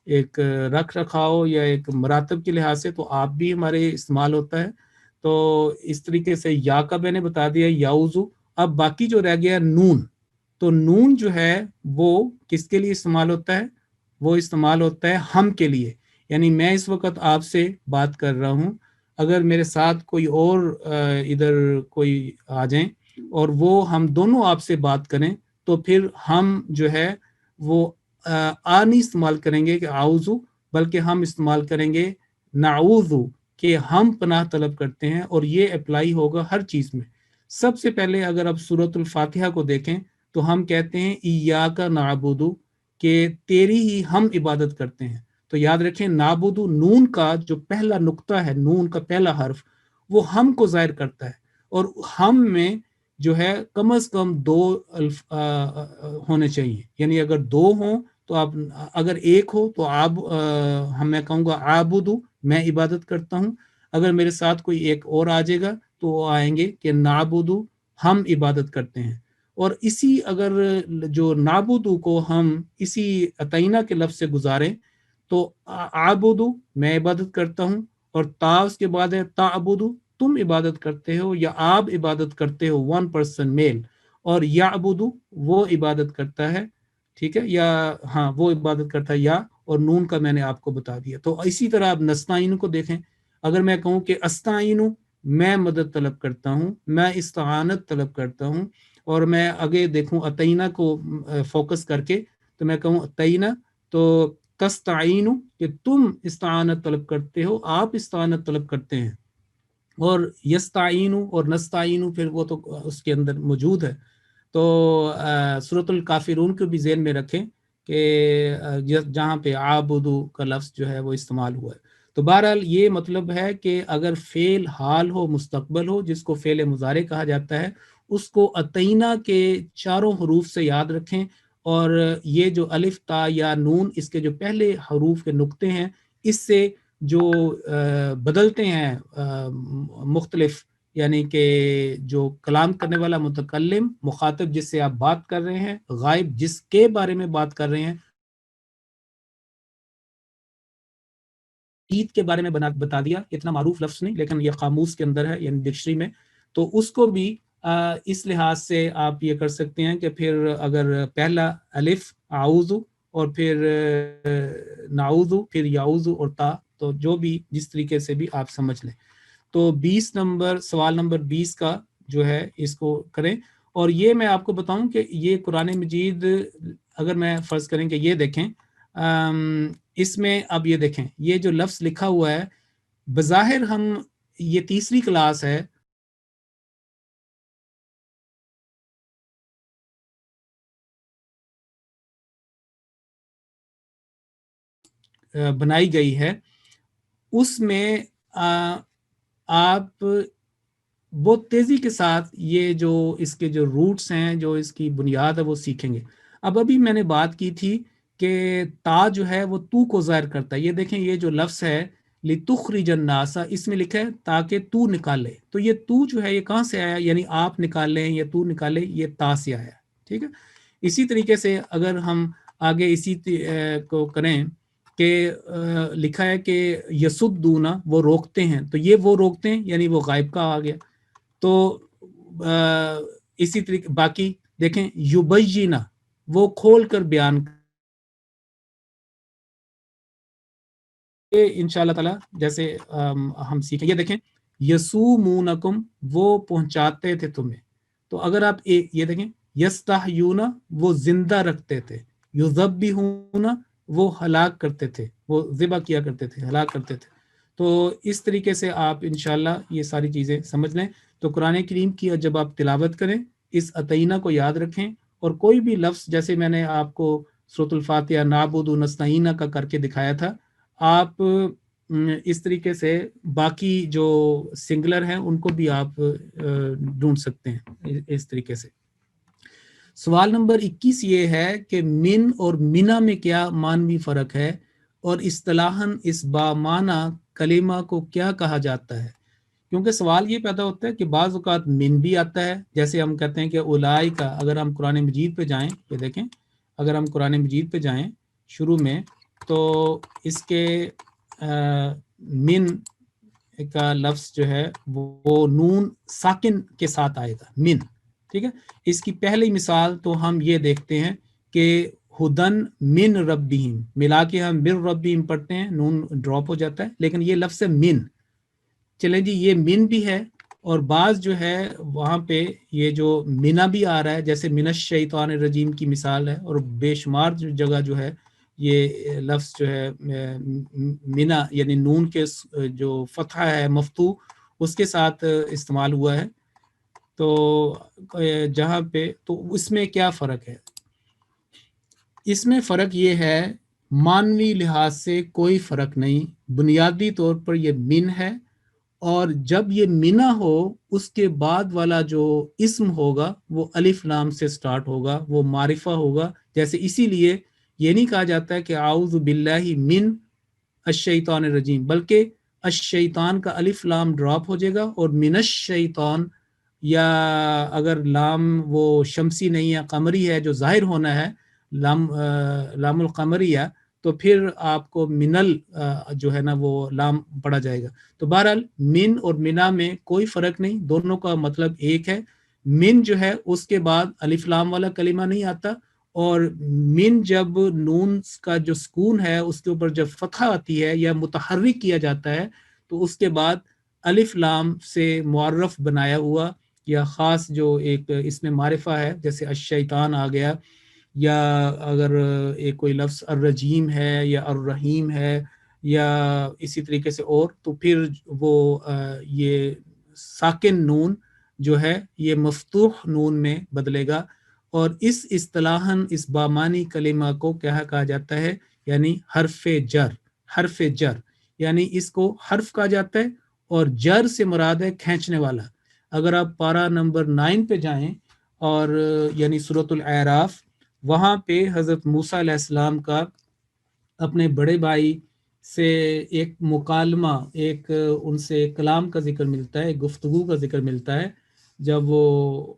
ایک رکھ رکھاؤ یا ایک مراتب کے لحاظ سے تو آپ بھی ہمارے استعمال ہوتا ہے۔ تو اس طریقے سے یا کا میں نے بتا دیا یعوذو۔ اب باقی جو رہ گیا نون، تو نون جو ہے وہ کس کے لیے استعمال ہوتا ہے؟ وہ استعمال ہوتا ہے ہم کے لیے، یعنی میں اس وقت آپ سے بات کر رہا ہوں، اگر میرے ساتھ کوئی اور ادھر کوئی آ جائیں اور وہ ہم دونوں آپ سے بات کریں، تو پھر ہم جو ہے وہ نہیں استعمال کریں گے کہ اعوذ، بلکہ ہم استعمال کریں گے نعوذ، کہ ہم پناہ طلب کرتے ہیں، اور یہ اپلائی ہوگا ہر چیز میں۔ سب سے پہلے اگر آپ سورۃ الفاتحہ کو دیکھیں تو ہم کہتے ہیں ایاک نعبد، کہ تیری ہی ہم عبادت کرتے ہیں۔ تو یاد رکھیں نعبد، نون کا جو پہلا نقطہ ہے، نون کا پہلا حرف، وہ ہم کو ظاہر کرتا ہے، اور ہم میں جو ہے کم از کم دو ہونے چاہیے، یعنی اگر دو ہوں تو آپ، اگر ایک ہو تو آپ میں کہوں گا عابد، میں عبادت کرتا ہوں۔ اگر میرے ساتھ کوئی ایک اور آ جائے گا تو وہ آئیں گے کہ نعبد، ہم عبادت کرتے ہیں۔ اور اسی اگر جو نعبدو کو ہم اسی اتعینہ کے لفظ سے گزاریں تو عابدو میں عبادت کرتا ہوں، اور تا اس کے بعد ہے تعبدو تم عبادت کرتے ہو یا آپ عبادت کرتے ہو، 1% میل، اور یعبدو وہ عبادت کرتا ہے، ٹھیک ہے، یا ہاں وہ عبادت کرتا ہے، یا اور نون کا میں نے آپ کو بتا دیا۔ تو اسی طرح آپ نستعین کو دیکھیں، اگر میں کہوں کہ استعین، میں مدد طلب کرتا ہوں، میں استعانت طلب کرتا ہوں، اور میں آگے دیکھوں اتعینہ کو فوکس کر کے تو میں کہوں اتعینہ، تو تستعین کہ تم استعانت طلب کرتے ہو، آپ استعانت طلب کرتے ہیں، اور یستعین اور نستعین پھر وہ تو اس کے اندر موجود ہے۔ تو سورۃ الکافرون کو بھی ذہن میں رکھیں کہ جہاں پہ عابدو کا لفظ جو ہے وہ استعمال ہوا ہے۔ تو بہرحال یہ مطلب ہے کہ اگر فعل حال ہو، مستقبل ہو، جس کو فعل مضارع کہا جاتا ہے، اس کو اتعینہ کے چاروں حروف سے یاد رکھیں، اور یہ جو الف تا یا نون، اس کے جو پہلے حروف کے نقطے ہیں، اس سے جو بدلتے ہیں مختلف، یعنی کہ جو کلام کرنے والا متکلم، مخاطب جس سے آپ بات کر رہے ہیں، غائب جس کے بارے میں بات کر رہے ہیں، عید کے بارے میں بتا دیا، اتنا معروف لفظ نہیں لیکن یہ قاموس کے اندر ہے، یعنی ڈکشنری میں، تو اس کو بھی اس لحاظ سے آپ یہ کر سکتے ہیں کہ پھر اگر پہلا الف اعوذ، اور پھر نعوذ، پھر یعوذ اور تا، تو جو بھی جس طریقے سے بھی آپ سمجھ لیں۔ تو 20 نمبر سوال نمبر 20 کا جو ہے اس کو کریں، اور یہ میں آپ کو بتاؤں کہ یہ قرآن مجید، اگر میں فرض کریں کہ یہ دیکھیں اس میں، اب یہ دیکھیں یہ جو لفظ لکھا ہوا ہے، بظاہر ہم یہ تیسری کلاس ہے بنائی گئی ہے، اس میں آپ بہت تیزی کے ساتھ یہ جو اس کے جو روٹس ہیں، جو اس کی بنیاد ہے، وہ سیکھیں گے۔ اب ابھی میں نے بات کی تھی کہ تا جو ہے وہ تو کو ظاہر کرتا ہے، یہ دیکھیں یہ جو لفظ ہے لِتُخْرِجَ النَّاسَ، اس میں لکھا ہے تاکہ تو نکالے، تو یہ تو جو ہے یہ کہاں سے آیا؟ یعنی آپ نکالیں یا تو نکالے، یہ تا سے آیا، ٹھیک ہے۔ اسی طریقے سے اگر ہم آگے اسی کو کریں کہ لکھا ہے کہ یسدون، وہ روکتے ہیں، تو یہ وہ روکتے ہیں یعنی وہ غائب کا آ گیا۔ تو اسی طریقے باقی دیکھیں یبینا، وہ کھول کر بیان، انشاءاللہ تعالی جیسے ہم سیکھیں۔ یہ دیکھیں یسومونکم، وہ پہنچاتے تھے تمہیں، تو اگر آپ یہ دیکھیں یستحیون، وہ زندہ رکھتے تھے، یذبحون، وہ ہلاک کرتے تھے، وہ ذبح کیا کرتے تھے، ہلاک کرتے تھے۔ تو اس طریقے سے آپ انشاءاللہ یہ ساری چیزیں سمجھ لیں۔ تو قرآن کریم کی جب آپ تلاوت کریں اس عطینہ کو یاد رکھیں، اور کوئی بھی لفظ جیسے میں نے آپ کو سورۃ الفاتحہ نعبد و نستعین کا کر کے دکھایا تھا، آپ اس طریقے سے باقی جو سنگلر ہیں ان کو بھی آپ ڈھونڈ سکتے ہیں اس طریقے سے۔ سوال نمبر 21 یہ ہے کہ من اور منا میں کیا معنوی فرق ہے، اور اصطلاحاً اس بامعنی کلمہ کو کیا کہا جاتا ہے؟ کیونکہ سوال یہ پیدا ہوتا ہے کہ بعض اوقات من بھی آتا ہے، جیسے ہم کہتے ہیں کہ اولائی کا، اگر ہم قرآن مجید پہ جائیں، یہ دیکھیں اگر ہم قرآن مجید پہ جائیں شروع میں، تو اس کے من کا لفظ جو ہے وہ نون ساکن کے ساتھ آئے گا، من، ٹھیک ہے۔ اس کی پہلی مثال تو ہم یہ دیکھتے ہیں کہ ہدن من ربہم، ملا کے ہم من ربہم پڑھتے ہیں، نون ڈراپ ہو جاتا ہے، لیکن یہ لفظ ہے من۔ چلیں جی، یہ من بھی ہے، اور بعض جو ہے وہاں پہ یہ جو منا بھی آ رہا ہے، جیسے من الشیطان الرجیم کی مثال ہے، اور بے شمار جگہ جو ہے یہ لفظ جو ہے منا یعنی نون کے جو فتحہ ہے مفتوح اس کے ساتھ استعمال ہوا ہے۔ تو جہاں پہ تو اس میں کیا فرق ہے؟ اس میں فرق یہ ہے معنوی لحاظ سے کوئی فرق نہیں، بنیادی طور پر یہ من ہے، اور جب یہ منا ہو اس کے بعد والا جو اسم ہوگا وہ الف لام سے سٹارٹ ہوگا، وہ معرفہ ہوگا۔ جیسے اسی لیے یہ نہیں کہا جاتا ہے کہ اعوذ باللہ من الشیطان الرجیم، بلکہ الشیطان کا الف لام ڈراپ ہو جائے گا، اور من الشیطان، یا اگر لام وہ شمسی نہیں ہے قمری ہے جو ظاہر ہونا ہے، لام القمریہ، تو پھر آپ کو منل جو ہے نا وہ لام پڑا جائے گا۔ تو بہرحال من اور منا میں کوئی فرق نہیں، دونوں کا مطلب ایک ہے۔ من جو ہے اس کے بعد الف لام والا کلمہ نہیں آتا، اور من جب نون کا جو سکون ہے اس کے اوپر جب فتحہ آتی ہے یا متحرک کیا جاتا ہے، تو اس کے بعد الف لام سے معرف بنایا ہوا یا خاص جو ایک اس میں معرفہ ہے، جیسے الشیطان آ گیا، یا اگر ایک کوئی لفظ الرجیم ہے یا الرحیم ہے یا اسی طریقے سے اور، تو پھر وہ یہ ساکن نون جو ہے یہ مفتوح نون میں بدلے گا، اور اس اصطلاحاً اس بامانی کلمہ کو کیا کہا جاتا ہے؟ یعنی حرف جر، حرف جر، یعنی اس کو حرف کہا جاتا ہے، اور جر سے مراد ہے کھینچنے والا۔ اگر آپ پارہ نمبر 9 پہ جائیں، اور یعنی سورۃ الاعراف، وہاں پہ حضرت موسیٰ علیہ السلام کا اپنے بڑے بھائی سے ایک مکالمہ، ایک ان سے کلام کا ذکر ملتا ہے، گفتگو کا ذکر ملتا ہے، جب وہ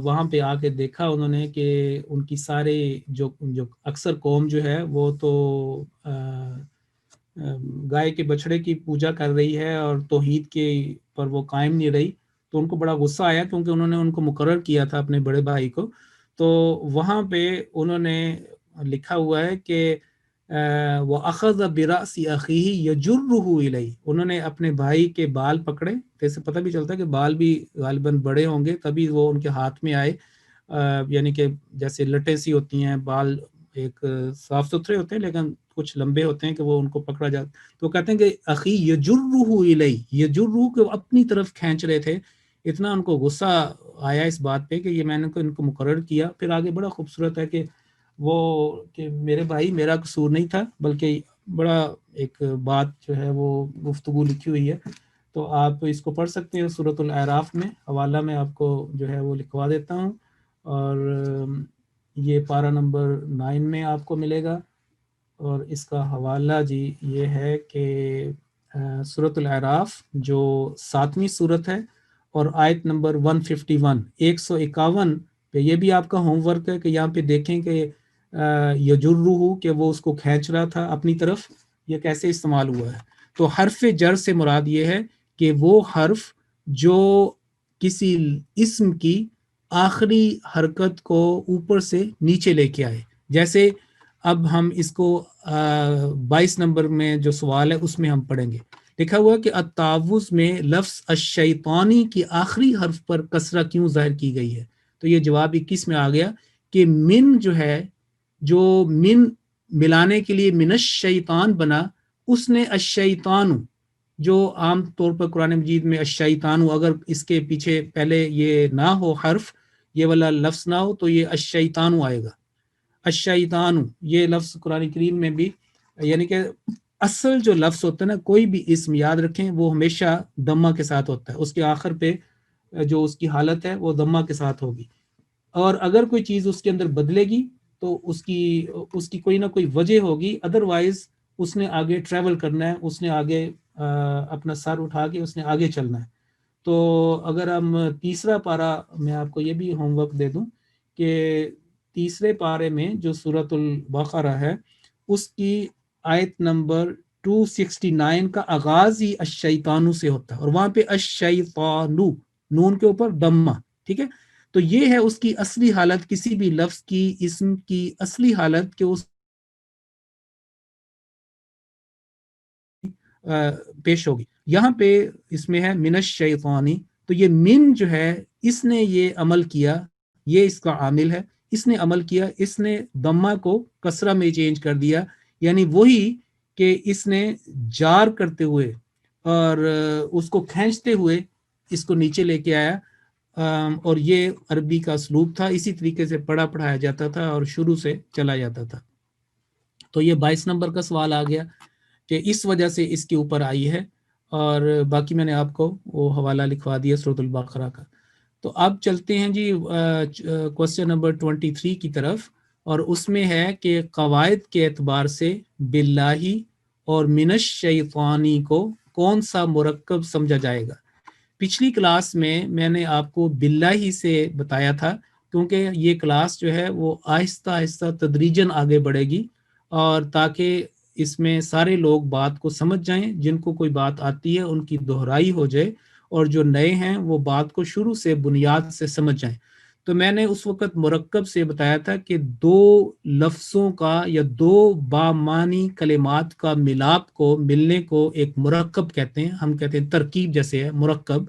وہاں پہ آ کے دیکھا انہوں نے کہ ان کی سارے جو اکثر قوم جو ہے وہ تو گائے کے بچھڑے کی پوجا کر رہی ہے اور توحید کے پر وہ قائم نہیں رہی، تو ان کو بڑا غصہ آیا، کیونکہ انہوں نے ان کو مقرر کیا تھا اپنے بڑے بھائی کو۔ تو وہاں پہ انہوں نے لکھا ہوا ہے کہ وَأَخَذَ بِرَأْسِ أَخِيهِ يَجُرُّهُ إِلَيْهِ، انہوں نے اپنے بھائی کے بال پکڑے، جیسے پتہ بھی چلتا ہے کہ بال بھی غالباً بڑے ہوں گے تبھی وہ ان کے ہاتھ میں آئے، یعنی کہ جیسے لٹیں سی ہوتی ہیں، بال ایک صاف ستھرے ہوتے ہیں لیکن کچھ لمبے ہوتے ہیں کہ وہ ان کو پکڑا جاتا، تو کہتے ہیں کہ اخی یجرہ الی، یجرہ کو اپنی طرف کھینچ رہے تھے، اتنا ان کو غصہ آیا اس بات پہ کہ یہ میں نے ان کو مقرر کیا۔ پھر آگے بڑا خوبصورت ہے کہ وہ کہ میرے بھائی میرا قصور نہیں تھا، بلکہ بڑا ایک بات جو ہے وہ گفتگو لکھی ہوئی ہے، تو آپ اس کو پڑھ سکتے ہیں سورۃ الاعراف میں، حوالہ میں آپ کو جو ہے وہ لکھوا دیتا ہوں، اور یہ پارہ نمبر 9 میں آپ کو ملے گا، اور اس کا حوالہ جی یہ ہے کہ سورۃ الاعراف جو 7ویں صورت ہے اور آیت نمبر 151 151 پہ یہ بھی آپ کا ہوم ورک ہے کہ یہاں پہ دیکھیں کہ یجرہ کہ وہ اس کو کھینچ رہا تھا اپنی طرف، یہ کیسے استعمال ہوا ہے۔ تو حرف جر سے مراد یہ ہے کہ وہ حرف جو کسی اسم کی آخری حرکت کو اوپر سے نیچے لے کے آئے، جیسے اب ہم اس کو 22 نمبر میں جو سوال ہے اس میں ہم پڑھیں گے۔ لکھا ہوا کہ التعوذ میں لفظ الشیطانی کی آخری حرف پر کسرہ کیوں ظاہر کی گئی ہے؟ تو یہ جواب 21 میں آ گیا کہ من جو ہے، جو من ملانے کے لیے من الشیطان بنا، اس نے الشیطان جو عام طور پر قرآن مجید میں الشیطان، اگر اس کے پیچھے پہلے یہ نہ ہو حرف، یہ والا لفظ نہ ہو تو یہ الشیطان آئے گا۔ الشیطان یہ لفظ قرآن کریم میں بھی، یعنی کہ اصل جو لفظ ہوتا ہے نا، کوئی بھی اسم یاد رکھیں وہ ہمیشہ دمہ کے ساتھ ہوتا ہے، اس کے آخر پہ جو اس کی حالت ہے وہ دمہ کے ساتھ ہوگی، اور اگر کوئی چیز اس کے اندر بدلے گی تو اس کی کوئی نہ کوئی وجہ ہوگی، ادروائز اس نے آگے ٹریول کرنا ہے، اس نے آگے اپنا سر اٹھا کے اس نے آگے چلنا ہے۔ تو اگر ہم تیسرا پارہ، میں آپ کو یہ بھی ہوم ورک دے دوں کہ تیسرے پارے میں جو سورۃ البقرہ ہے اس کی آیت نمبر 269 کا آغاز ہی الشیطانو سے ہوتا ہے، اور وہاں پہ الشیطانو نون کے اوپر دمہ، ٹھیک ہے؟ تو یہ ہے اس کی اصلی حالت، کسی بھی لفظ کی اسم کی اصلی حالت کہ اس پیش ہوگی۔ یہاں پہ اس میں ہے من الشیطانی، تو یہ من جو ہے اس نے یہ عمل کیا، یہ اس کا عامل ہے، اس نے عمل کیا، اس نے دمہ کو کسرہ میں چینج کر دیا، یعنی وہی کہ اس نے جار کرتے ہوئے اور اس کو کھینچتے ہوئے اس کو نیچے لے کے آیا، اور یہ عربی کا اسلوب تھا، اسی طریقے سے پڑھایا جاتا تھا اور شروع سے چلا جاتا تھا۔ تو یہ 22 نمبر کا سوال آ گیا کہ اس وجہ سے اس کے اوپر آئی ہے، اور باقی میں نے آپ کو وہ حوالہ لکھوا دیا سورۃ البقرہ کا۔ تو اب چلتے ہیں جی کوسچن نمبر 23 کی طرف، اور اس میں ہے کہ قواعد کے اعتبار سے باللہ اور من الشیطانی کو کون سا مرکب سمجھا جائے گا؟ پچھلی کلاس میں نے آپ کو باللہ سے بتایا تھا، کیونکہ یہ کلاس جو ہے وہ آہستہ آہستہ تدریجاً آگے بڑھے گی، اور تاکہ اس میں سارے لوگ بات کو سمجھ جائیں، جن کو کوئی بات آتی ہے ان کی دہرائی ہو جائے، اور جو نئے ہیں وہ بات کو شروع سے بنیاد سے سمجھ جائیں۔ تو میں نے اس وقت مرکب سے بتایا تھا کہ دو لفظوں کا یا دو بامانی کلمات کا ملاپ کو، ملنے کو ایک مرکب کہتے ہیں، ہم کہتے ہیں ترکیب جیسے ہے مرکب،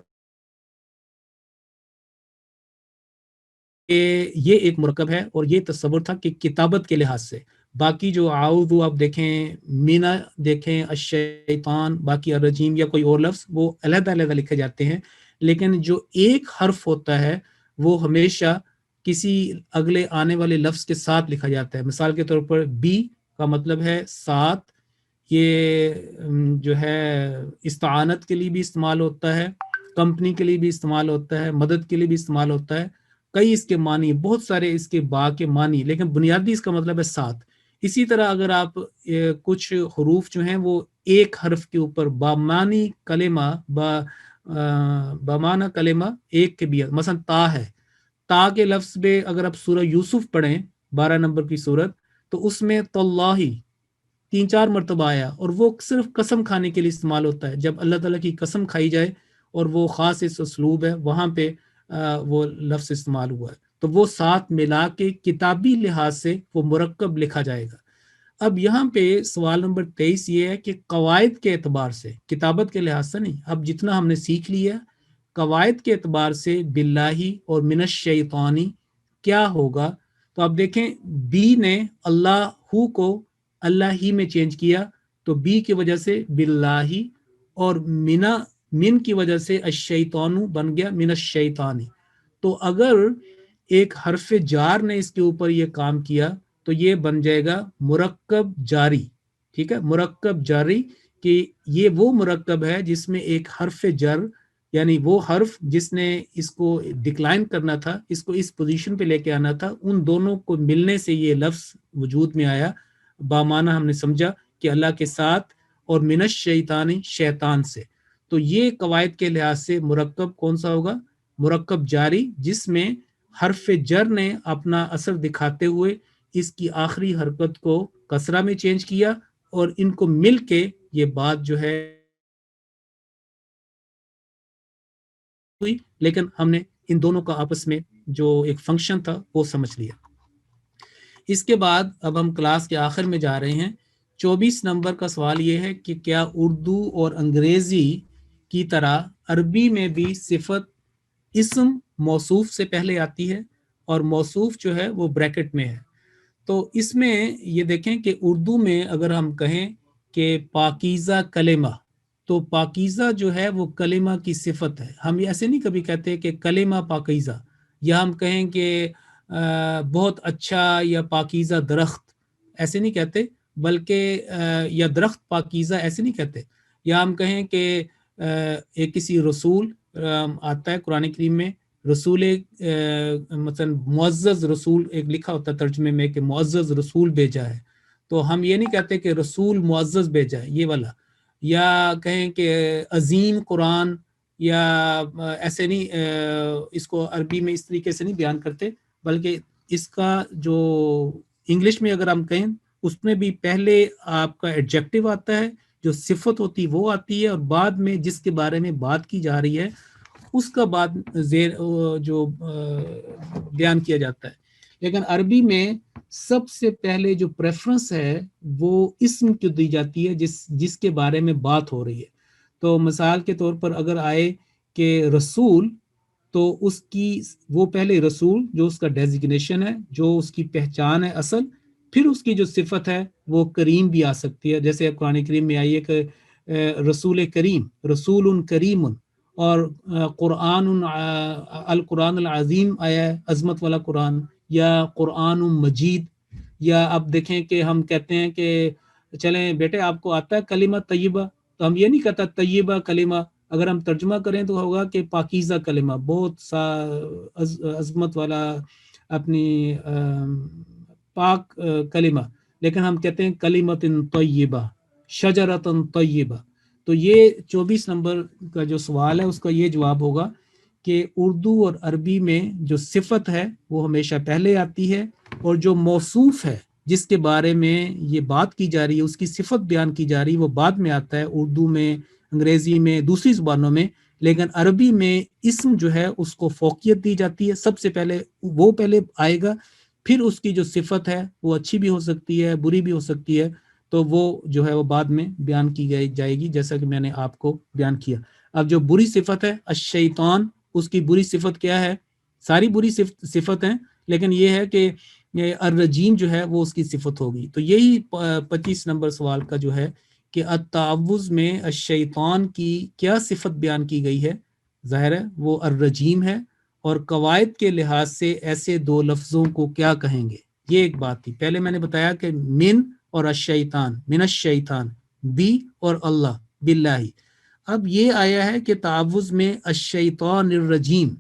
یہ ایک مرکب ہے، اور یہ تصور تھا کہ کتابت کے لحاظ سے باقی جو اعوذ آپ دیکھیں، مینا دیکھیں، الشیطان، باقی الرجیم یا کوئی اور لفظ وہ علیحدہ علیحدہ لکھے جاتے ہیں، لیکن جو ایک حرف ہوتا ہے وہ ہمیشہ کسی اگلے آنے والے لفظ کے ساتھ لکھا جاتا ہے۔ مثال کے طور پر بی کا مطلب ہے ساتھ، یہ جو ہے استعانت کے لیے بھی استعمال ہوتا ہے، کمپنی کے لیے بھی استعمال ہوتا ہے، مدد کے لیے بھی استعمال ہوتا ہے، کئی اس کے معنی، بہت سارے اس کے با کے معنی، لیکن بنیادی اس کا مطلب ہے ساتھ۔ اسی طرح اگر آپ کچھ حروف جو ہیں وہ ایک حرف کے اوپر بامانی کلمہ بامانہ کلمہ ایک کے بھی، مثلا تا ہے، تا کے لفظ پہ اگر آپ سورہ یوسف پڑھیں 12 نمبر کی سورت، تو اس میں تاللہ 3-4 مرتبہ آیا، اور وہ صرف قسم کھانے کے لیے استعمال ہوتا ہے، جب اللہ تعالیٰ کی قسم کھائی جائے اور وہ خاص اس اسلوب ہے وہاں پہ وہ لفظ استعمال ہوا ہے، تو وہ ساتھ ملا کے کتابی لحاظ سے وہ مرکب لکھا جائے گا۔ اب یہاں پہ سوال نمبر 23 یہ ہے کہ قواعد کے اعتبار سے، کتابت کے لحاظ سے نہیں، اب جتنا ہم نے سیکھ لیا قواعد کے اعتبار سے باللہ اور من الشیطانی کیا ہوگا؟ تو آپ دیکھیں بی نے اللہ کو اللہ ہی میں چینج کیا، تو بی کی وجہ سے باللہ، اور من کی وجہ سے الشیطانو بن گیا من الشیطانی۔ تو اگر ایک حرف جار نے اس کے اوپر یہ کام کیا تو یہ بن جائے گا مرکب جاری، ٹھیک ہے، مرکب جاری، کہ یہ وہ مرکب ہے جس میں ایک حرف جر، یعنی وہ حرف جس نے اس کو ڈکلائن کرنا تھا، اس کو اس پوزیشن پہ لے کے آنا تھا، ان دونوں کو ملنے سے یہ لفظ وجود میں آیا، بامانہ ہم نے سمجھا کہ اللہ کے ساتھ اور من الشیطان شیطان سے. تو یہ قواعد کے لحاظ سے مرکب کون سا ہوگا؟ مرکب جاری، جس میں حرف جر نے اپنا اثر دکھاتے ہوئے اس کی آخری حرکت کو کسرہ میں چینج کیا، اور ان کو مل کے یہ بات جو ہے ہوئی، لیکن ہم نے ان دونوں کا آپس میں جو ایک فنکشن تھا وہ سمجھ لیا. اس کے بعد اب ہم کلاس کے آخر میں جا رہے ہیں. 24 نمبر کا سوال یہ ہے کہ کیا اردو اور انگریزی کی طرح عربی میں بھی صفت اسم موصوف سے پہلے آتی ہے، اور موصوف جو ہے وہ بریکٹ میں ہے؟ تو اس میں یہ دیکھیں کہ اردو میں اگر ہم کہیں کہ پاکیزہ کلمہ، تو پاکیزہ جو ہے وہ کلمہ کی صفت ہے. ہم ایسے نہیں کبھی کہتے کہ کلمہ پاکیزہ، یا ہم کہیں کہ بہت اچھا یا پاکیزہ درخت، ایسے نہیں کہتے، بلکہ یا درخت پاکیزہ ایسے نہیں کہتے. یا ہم کہیں کہ ایک کسی رسول آتا ہے قرآن کریم میں، رسول مثلا معزز رسول ایک لکھا ہوتا ہے ترجمے میں کہ معزز رسول بھیجا ہے، تو ہم یہ نہیں کہتے کہ رسول معزز بھیجا ہے، یہ والا. یا کہیں کہ عظیم قرآن، یا ایسے نہیں، اس کو عربی میں اس طریقے سے نہیں بیان کرتے، بلکہ اس کا جو انگلش میں اگر ہم کہیں اس میں بھی پہلے آپ کا ایڈجیکٹو آتا ہے، جو صفت ہوتی وہ آتی ہے، اور بعد میں جس کے بارے میں بات کی جا رہی ہے اس کا بعد جو بیان کیا جاتا ہے. لیکن عربی میں سب سے پہلے جو پریفرنس ہے وہ اسم کی دی جاتی ہے جس کے بارے میں بات ہو رہی ہے. تو مثال کے طور پر اگر آئے کہ رسول، تو اس کی وہ پہلے رسول جو اس کا ڈیزگنیشن ہے، جو اس کی پہچان ہے اصل، پھر اس کی جو صفت ہے وہ کریم بھی آ سکتی ہے. جیسے قرآن کریم میں آئی ہے کہ رسول کریم، رسول کریم، اور قرآن القرآن العظیم آیا ہے، عظمت والا قرآن، یا قرآن مجید. یا اب دیکھیں کہ ہم کہتے ہیں کہ چلیں بیٹے آپ کو آتا ہے کلمہ طیبہ، تو ہم یہ نہیں کہتا طیبہ کلمہ، اگر ہم ترجمہ کریں تو ہوگا کہ پاکیزہ کلمہ، بہت سا عظمت والا، اپنی پاک کلمہ. لیکن ہم کہتے ہیں کلمۃ طیبہ، شجرۃ طیبہ. تو یہ 24 نمبر کا جو سوال ہے اس کا یہ جواب ہوگا کہ اردو اور عربی میں جو صفت ہے وہ ہمیشہ پہلے آتی ہے، اور جو موصوف ہے جس کے بارے میں یہ بات کی جا رہی ہے، اس کی صفت بیان کی جا رہی ہے، وہ بعد میں آتا ہے، اردو میں، انگریزی میں، دوسری زبانوں میں. لیکن عربی میں اسم جو ہے اس کو فوقیت دی جاتی ہے، سب سے پہلے وہ پہلے آئے گا، پھر اس کی جو صفت ہے وہ اچھی بھی ہو سکتی ہے، بری بھی ہو سکتی ہے، تو وہ جو ہے وہ بعد میں بیان کی جائے گی، جیسا کہ میں نے آپ کو بیان کیا. اب جو بری صفت ہے الشیطان، اس کی بری صفت کیا ہے؟ ساری بری صفت ہیں، لیکن یہ ہے کہ الرجیم جو ہے وہ اس کی صفت ہوگی. تو یہی 25 نمبر سوال کا جو ہے کہ التعوذ میں الشیطان کی کیا صفت بیان کی گئی ہے؟ ظاہر ہے وہ الرجیم ہے، اور قواعد کے لحاظ سے ایسے دو لفظوں کو کیا کہیں گے؟ یہ ایک بات تھی. پہلے میں نے بتایا کہ من اور الشیطان، من الشیطان، بی اور اللہ، باللہ. اب یہ آیا ہے کہ تعوذ میں الشیطان الرجیم،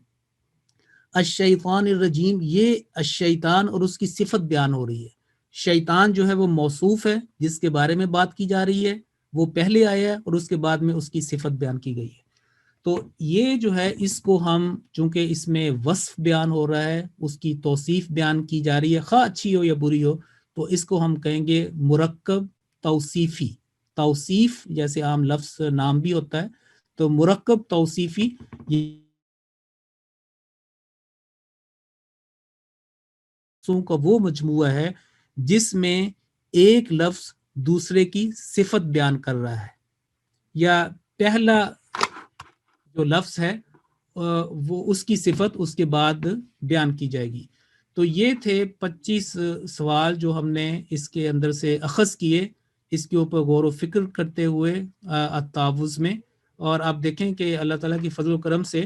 الشیطان الرجیم، یہ الشیطان اور اس کی صفت بیان ہو رہی ہے. شیطان جو ہے وہ موصوف ہے جس کے بارے میں بات کی جا رہی ہے، وہ پہلے آیا ہے، اور اس کے بعد میں اس کی صفت بیان کی گئی ہے. تو یہ جو ہے اس کو ہم، چونکہ اس میں وصف بیان ہو رہا ہے، اس کی توصیف بیان کی جا رہی ہے، خواہ اچھی ہو یا بری ہو، تو اس کو ہم کہیں گے مرکب توصیفی. توصیف جیسے عام لفظ نام بھی ہوتا ہے، تو مرکب توصیفی کا وہ مجموعہ ہے جس میں ایک لفظ دوسرے کی صفت بیان کر رہا ہے، یا پہلا جو لفظ ہے وہ اس کی صفت اس کے بعد بیان کی جائے گی. تو یہ تھے 25 سوال جو ہم نے اس کے اندر سے اخذ کیے، اس کے اوپر غور و فکر کرتے ہوئے التعوذ میں. اور آپ دیکھیں کہ اللہ تعالیٰ کی فضل و کرم سے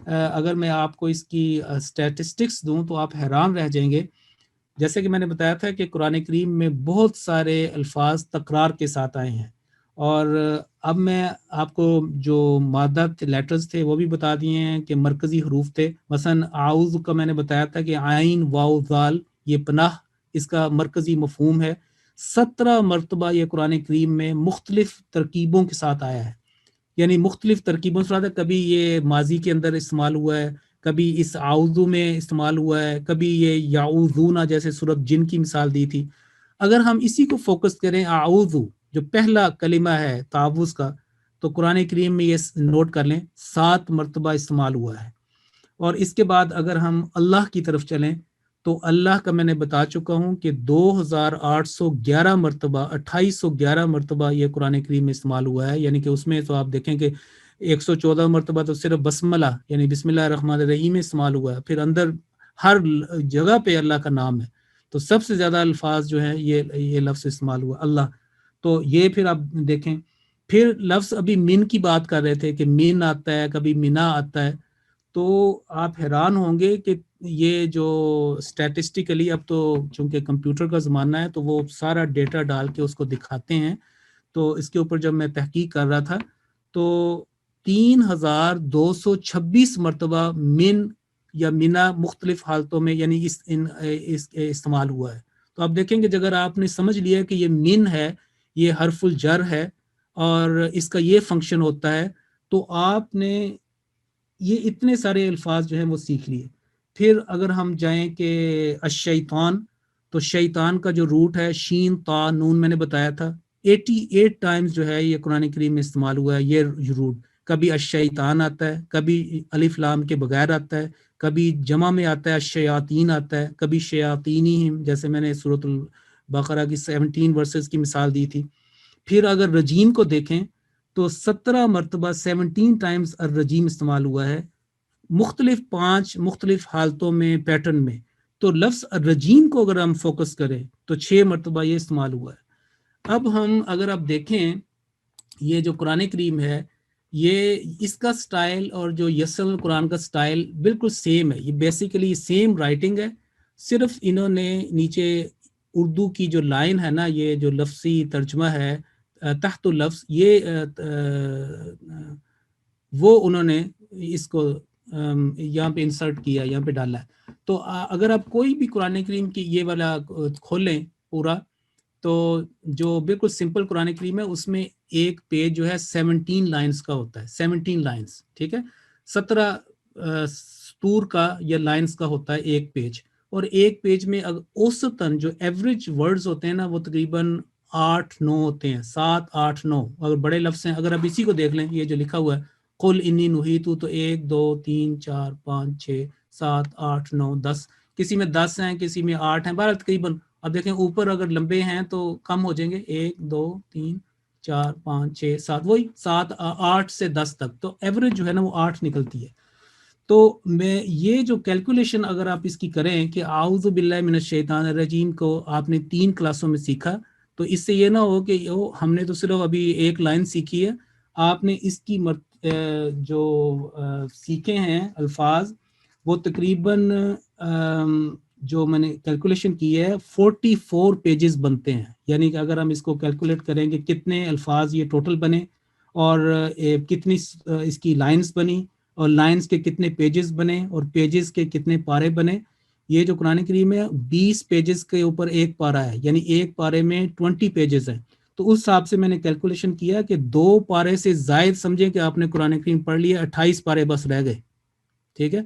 اگر میں آپ کو اس کی اسٹیٹسٹکس دوں تو آپ حیران رہ جائیں گے. جیسے کہ میں نے بتایا تھا کہ قرآن کریم میں بہت سارے الفاظ تکرار کے ساتھ آئے ہیں، اور اب میں آپ کو جو مادہ لیٹرز تھے وہ بھی بتا دیے ہیں کہ مرکزی حروف تھے. مثلا اعوذ کا میں نے بتایا تھا کہ عین واو ذال، یہ پناہ اس کا مرکزی مفہوم ہے. 17 مرتبہ یہ قرآن کریم میں مختلف ترکیبوں کے ساتھ آیا ہے، یعنی مختلف ترکیبوں سے ہے، کبھی یہ ماضی کے اندر استعمال ہوا ہے، کبھی اس اعوذ میں استعمال ہوا ہے، کبھی یہ یعوذون جیسے سورۃ جن کی مثال دی تھی۔ اگر ہم اسی کو فوکس کریں، اعوذ جو پہلا کلمہ ہے تعوذ کا، تو قرآن کریم میں یہ نوٹ کر لیں 7 مرتبہ استعمال ہوا ہے۔ اور اس کے بعد اگر ہم اللہ کی طرف چلیں تو اللہ کا میں نے بتا چکا ہوں کہ 2811 مرتبہ 2811 مرتبہ یہ قرآن کریم میں استعمال ہوا ہے، یعنی کہ اس میں تو آپ دیکھیں کہ 114 مرتبہ تو صرف بسملہ یعنی بسم اللہ الرحمن الرحیم میں استعمال ہوا ہے، پھر اندر ہر جگہ پہ اللہ کا نام ہے، تو سب سے زیادہ الفاظ جو ہیں یہ لفظ استعمال ہوا اللہ۔ تو یہ پھر آپ دیکھیں، پھر لفظ ابھی من کی بات کر رہے تھے کہ من آتا ہے، کبھی منا آتا ہے، تو آپ حیران ہوں گے کہ یہ جو اسٹیٹسٹیکلی اب تو چونکہ کمپیوٹر کا زمانہ ہے تو وہ سارا ڈیٹا ڈال کے اس کو دکھاتے ہیں، تو اس کے اوپر جب میں تحقیق کر رہا تھا تو 3226 مرتبہ من یا منا مختلف حالتوں میں یعنی اس استعمال ہوا ہے۔ تو آپ دیکھیں کہ اگر آپ نے سمجھ لیا کہ یہ من ہے، یہ حرف الجر ہے اور اس کا یہ فنکشن ہوتا ہے، تو آپ نے یہ اتنے سارے الفاظ جو ہیں وہ سیکھ لیے۔ پھر اگر ہم جائیں کہ الشیطان، تو شیطان کا جو روٹ ہے شین تا نون میں نے بتایا تھا، 88 ٹائمز جو ہے یہ قرآن کریم میں استعمال ہوا ہے یہ روٹ۔ کبھی الشیطان آتا ہے، کبھی الف لام کے بغیر آتا ہے، کبھی جمع میں آتا ہے الشیاطین آتا ہے، کبھی شیاطینہم جیسے میں نے سورۃ البقرہ کی 17 ورسز کی مثال دی تھی۔ پھر اگر رجیم کو دیکھیں تو 17 مرتبہ 17 ٹائمز الرجیم استعمال ہوا ہے، مختلف 5 مختلف حالتوں میں پیٹرن میں۔ تو لفظ الرجیم کو اگر ہم فوکس کریں تو 6 مرتبہ یہ استعمال ہوا ہے۔ اب ہم اگر آپ دیکھیں یہ جو قرآن کریم ہے، یہ اس کا سٹائل اور جو یسر قرآن کا سٹائل بالکل سیم ہے، یہ بیسیکلی سیم رائٹنگ ہے، صرف انہوں نے نیچے اردو کی جو لائن ہے نا، یہ جو لفظی ترجمہ ہے تحت لفظ، یہ وہ انہوں نے اس کو یہاں پہ انسرٹ کیا، یہاں پہ ڈالا ہے۔ تو اگر آپ کوئی بھی قرآن کریم کی یہ والا کھولیں پورا، تو جو بالکل سمپل قرآن کریم ہے اس میں ایک پیج جو ہے 17 لائنز کا ہوتا ہے، 17 لائنز، ٹھیک ہے، 17 سطور کا یا لائنز کا ہوتا ہے ایک پیج، اور ایک پیج میں اوسطاً جو ایوریج ورڈز ہوتے ہیں نا وہ تقریباً 8-9 ہوتے ہیں، 7-8-9 اگر بڑے لفظ ہیں۔ اگر آپ اسی کو دیکھ لیں، یہ جو لکھا ہوا ہے قل انی نہیتو، تو 1 2 3 4 5 6 7 8 9 10، کسی میں 10 ہیں، کسی میں 8 ہیں، بہرحال تقریباً اب دیکھیں اوپر اگر لمبے ہیں تو کم ہو جائیں گے، 1 2 3 4 5 6 7، وہی 7 8 سے 10 تک، تو ایوریج جو ہے نا وہ 8 نکلتی ہے۔ تو میں یہ جو کیلکولیشن اگر آپ اس کی کریں کہ اعوذ باللہ من الشیطان الرجیم کو آپ نے 3 کلاسوں میں سیکھا، تو اس سے یہ نہ ہو کہ ہم نے تو صرف ابھی ایک لائن سیکھی ہے، آپ نے اس کی جو سیکھے ہیں الفاظ وہ تقریباً جو میں نے کیلکولیشن کی ہے 44 پیجز بنتے ہیں، یعنی کہ اگر ہم اس کو کیلکولیٹ کریں کہ کتنے الفاظ یہ ٹوٹل بنے اور کتنی اس کی لائنز بنی اور لائنز کے کتنے پیجز بنے اور پیجز کے کتنے پارے بنے۔ یہ جو قرآن کریم ہے 20 پیجز کے اوپر ایک پارہ ہے، یعنی ایک پارے میں 20 پیجز ہیں، تو اس حساب سے میں نے کیلکولیشن کیا کہ 2 پارے سے زائد سمجھیں کہ آپ نے قرآن کریم پڑھ لیا، 28 پارے بس رہ گئے، ٹھیک ہے۔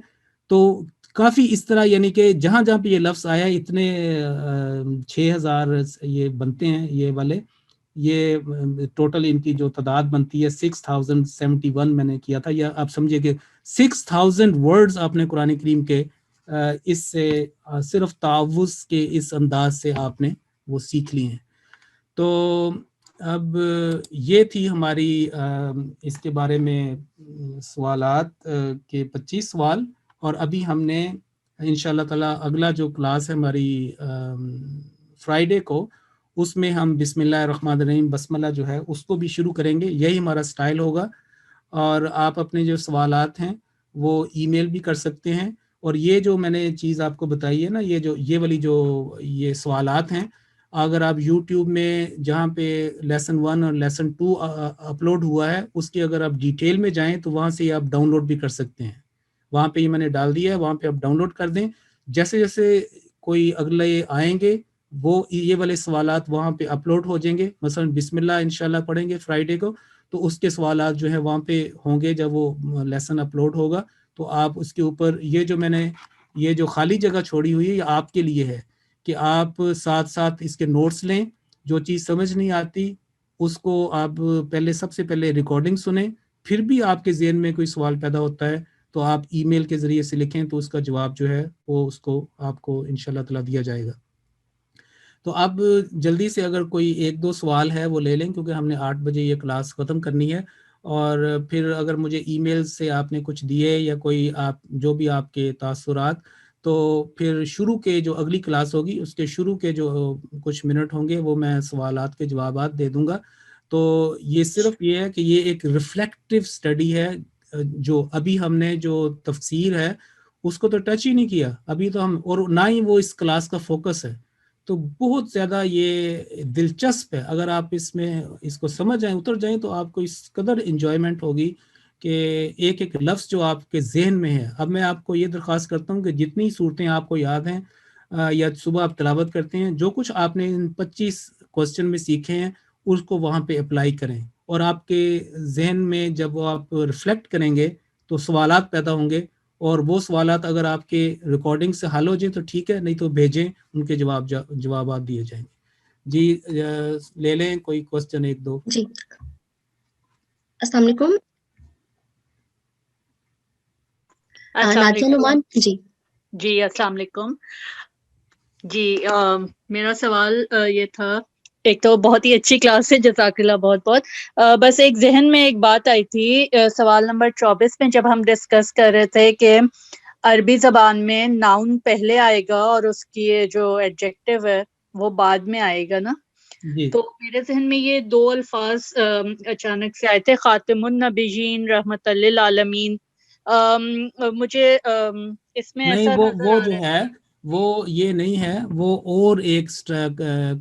تو کافی اس طرح یعنی کہ جہاں جہاں پہ یہ لفظ آیا اتنے 6000 یہ بنتے ہیں، یہ والے یہ ٹوٹل ان کی جو تعداد بنتی ہے 6071 میں نے کیا تھا، یا آپ سمجھے کہ 6000 ورڈز آپ نے قرآن کریم کے اس سے صرف تعوذ کے اس انداز سے آپ نے وہ سیکھ لی ہیں۔ تو اب یہ تھی ہماری اس کے بارے میں سوالات کے 25 سوال، اور ابھی ہم نے انشاءاللہ تعالی اگلا جو کلاس ہے ہماری فرائیڈے کو، اس میں ہم بسم اللہ الرحمن الرحیم بسملہ جو ہے اس کو بھی شروع کریں گے، یہی ہمارا سٹائل ہوگا، اور آپ اپنے جو سوالات ہیں وہ ای میل بھی کر سکتے ہیں، اور یہ جو میں نے چیز آپ کو بتائی ہے نا، یہ والی جو یہ سوالات ہیں، اگر آپ یوٹیوب میں جہاں پہ لیسن 1 اور لیسن 2 اپلوڈ ہوا ہے اس کی اگر آپ ڈیٹیل میں جائیں تو وہاں سے آپ ڈاؤن لوڈ بھی کر سکتے ہیں، وہاں پہ یہ میں نے ڈال دیا ہے، وہاں پہ آپ ڈاؤن لوڈ کر دیں، جیسے جیسے کوئی اگلے آئیں گے وہ یہ والے سوالات وہاں پہ اپلوڈ ہو جائیں گے. مثلا بسم اللہ انشاءاللہ پڑھیں گے فرائیڈے کو, تو اس کے سوالات جو ہے وہاں پہ ہوں گے جب وہ لیسن اپلوڈ ہوگا. تو آپ اس کے اوپر یہ جو میں نے یہ جو خالی جگہ چھوڑی ہوئی ہے یہ آپ کے لیے ہے کہ آپ ساتھ ساتھ اس کے نوٹس لیں. جو چیز سمجھ نہیں آتی اس کو آپ پہلے سب سے پہلے ریکارڈنگ سنیں, پھر بھی آپ کے ذہن میں کوئی سوال پیدا ہوتا ہے تو آپ ای میل کے ذریعے سے لکھیں تو اس کا جواب جو ہے وہ اس کو آپ کو انشاءاللہ تعالی دیا جائے گا. تو اب جلدی سے اگر کوئی ایک دو سوال ہے وہ لے لیں کیونکہ ہم نے 8 بجے یہ کلاس ختم کرنی ہے. اور پھر اگر مجھے ای میل سے آپ نے کچھ دیے یا کوئی آپ جو بھی آپ کے تاثرات, تو پھر شروع کے جو اگلی کلاس ہوگی اس کے شروع کے جو کچھ منٹ ہوں گے وہ میں سوالات کے جوابات دے دوں گا. تو یہ صرف یہ ہے کہ یہ ایک ریفلیکٹیو سٹڈی ہے. جو ابھی ہم نے جو تفسیر ہے اس کو تو ٹچ ہی نہیں کیا ابھی تو ہم, اور نہ ہی وہ اس کلاس کا فوکس ہے. تو بہت زیادہ یہ دلچسپ ہے, اگر آپ اس میں اس کو سمجھ جائیں اتر جائیں تو آپ کو اس قدر انجوائمنٹ ہوگی کہ ایک ایک لفظ جو آپ کے ذہن میں ہے. اب میں آپ کو یہ درخواست کرتا ہوں کہ جتنی صورتیں آپ کو یاد ہیں یا صبح آپ تلاوت کرتے ہیں, جو کچھ آپ نے ان 25 کوسچن میں سیکھے ہیں اس کو وہاں پہ اپلائی کریں, اور آپ کے ذہن میں جب وہ آپ ریفلیکٹ کریں گے تو سوالات پیدا ہوں گے, اور وہ سوالات اگر آپ کے ریکارڈنگ سے حل ہو جائیں تو ٹھیک ہے, نہیں تو بھیجیں, ان کے جوابات دیے جائیں گے. جی لے لیں کوئی کوسچن ایک دو. جی السلام علیکم. نادیہ نعمان. جی السلام علیکم. جی میرا سوال یہ تھا, ایک تو بہت ہی اچھی کلاس ہے, جزاک اللہ بہت بہت. بس ایک ذہن میں ایک بات آئی تھی سوال نمبر 24 میں جب ہم ڈسکس کر رہے تھے کہ عربی زبان میں ناؤن پہلے آئے گا اور اس کی جو ایڈجیکٹو ہے وہ بعد میں آئے گا نا. جی تو میرے ذہن میں یہ دو الفاظ اچانک سے آئے تھے, خاتم النبیین رحمت للعالمین. مجھے اس میں نہیں ایسا نظر وہ آ جو رہا ہے وہ یہ نہیں ہے, وہ اور ایک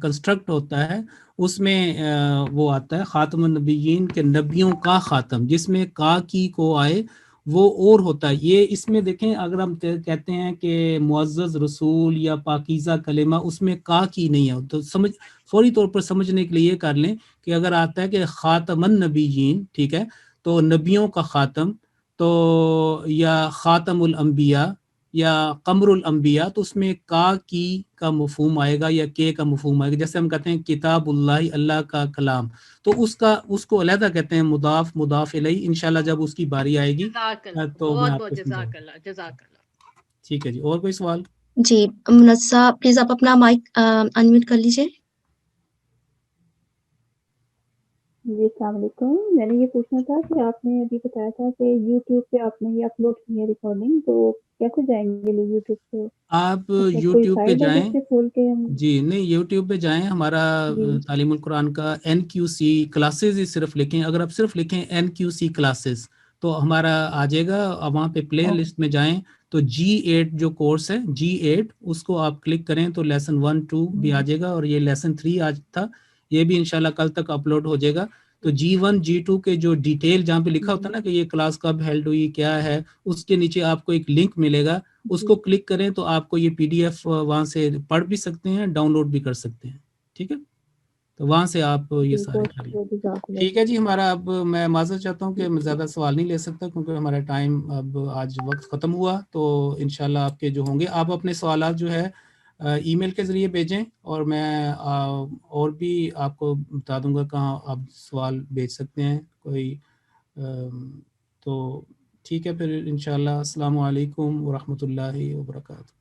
کنسٹرکٹ ہوتا ہے. اس میں وہ آتا ہے خاتم النبیین کے نبیوں کا خاتم, جس میں کا کی کو آئے وہ اور ہوتا ہے. یہ اس میں دیکھیں اگر ہم کہتے ہیں کہ معزز رسول یا پاکیزہ کلمہ, اس میں کا کی نہیں ہے تو سمجھ فوری طور پر سمجھنے کے لیے یہ کر لیں کہ اگر آتا ہے کہ خاتم النبیین, ٹھیک ہے, تو نبیوں کا خاتم, تو یا خاتم الانبیاء یا قمر الانبیاء, تو اس میں کا کی کا مفہوم آئے گا یا کے کا مفہوم آئے گا. جیسے ہم کہتے ہیں کتاب اللہ, اللہ کا کلام, تو اس کو علیحدہ کہتے ہیں مضاف مضاف الیہ. انشاءاللہ جب اس کی باری آئے گی تو میں بہت آپ بہت کو سمجھاؤں جزاک گا. اللہ, جزاک اللہ. ٹھیک ہے جی, اور کوئی سوال؟ جی منزہ پلیز آپ اپنا مائک انمیوٹ کر لیجیے. جی السلام علیکم. میں نے یہ پوچھنا تھا کہ آپ نے ابھی بتایا تھا کہ یوٹیوب پہ آپ نے یہ اپلوڈ کی ہے ریکارڈنگ, تو کیسے جائیں گے لوگ یوٹیوب پہ؟ آپ کوئی یوٹیوب پہ سائٹ ہے جائیں. جس سے کھول کے ہم؟ جی نہیں, یوٹیوب پہ جائیں, ہمارا تعلیم القرآن کا NQC کلاسز ہی صرف لکھیں. اگر آپ صرف لکھیں NQC کلاسز تو ہمارا آ جائے گا. وہاں پہ پلے لسٹ میں جائیں تو G8 جو کورس ہے G8 اس کو آپ کلک کریں تو لیسن 1 2 بھی آ جائے گا, اور یہ لیسن 3 آج تھا, یہ بھی انشاءاللہ کل تک اپلوڈ ہو جائے گا. تو G1 G2 کے جو ڈیٹیل جہاں پہ لکھا ہوتا ہے نا کہ یہ کلاس کب ہیلڈ ہوئی کیا ہے, اس کے نیچے آپ کو ایک لنک ملے گا, اس کو کلک کریں تو آپ کو یہ PDF وہاں سے پڑھ بھی سکتے ہیں, ڈاؤن لوڈ بھی کر سکتے ہیں. ٹھیک ہے, تو وہاں سے آپ یہ سارے کر لیں. ٹھیک ہے جی, ہمارا اب میں معذرت چاہتا ہوں کہ میں زیادہ سوال نہیں لے سکتا کیونکہ ہمارا ٹائم اب آج وقت ختم ہوا. تو انشاءاللہ آپ کے جو ہوں گے آپ اپنے سوالات جو ہے ای میل کے ذریعے بھیجیں, اور میں اور بھی آپ کو بتا دوں گا کہاں آپ سوال بھیج سکتے ہیں کوئی. تو ٹھیک ہے پھر انشاءاللہ. السلام علیکم ورحمۃ اللہ وبرکاتہ.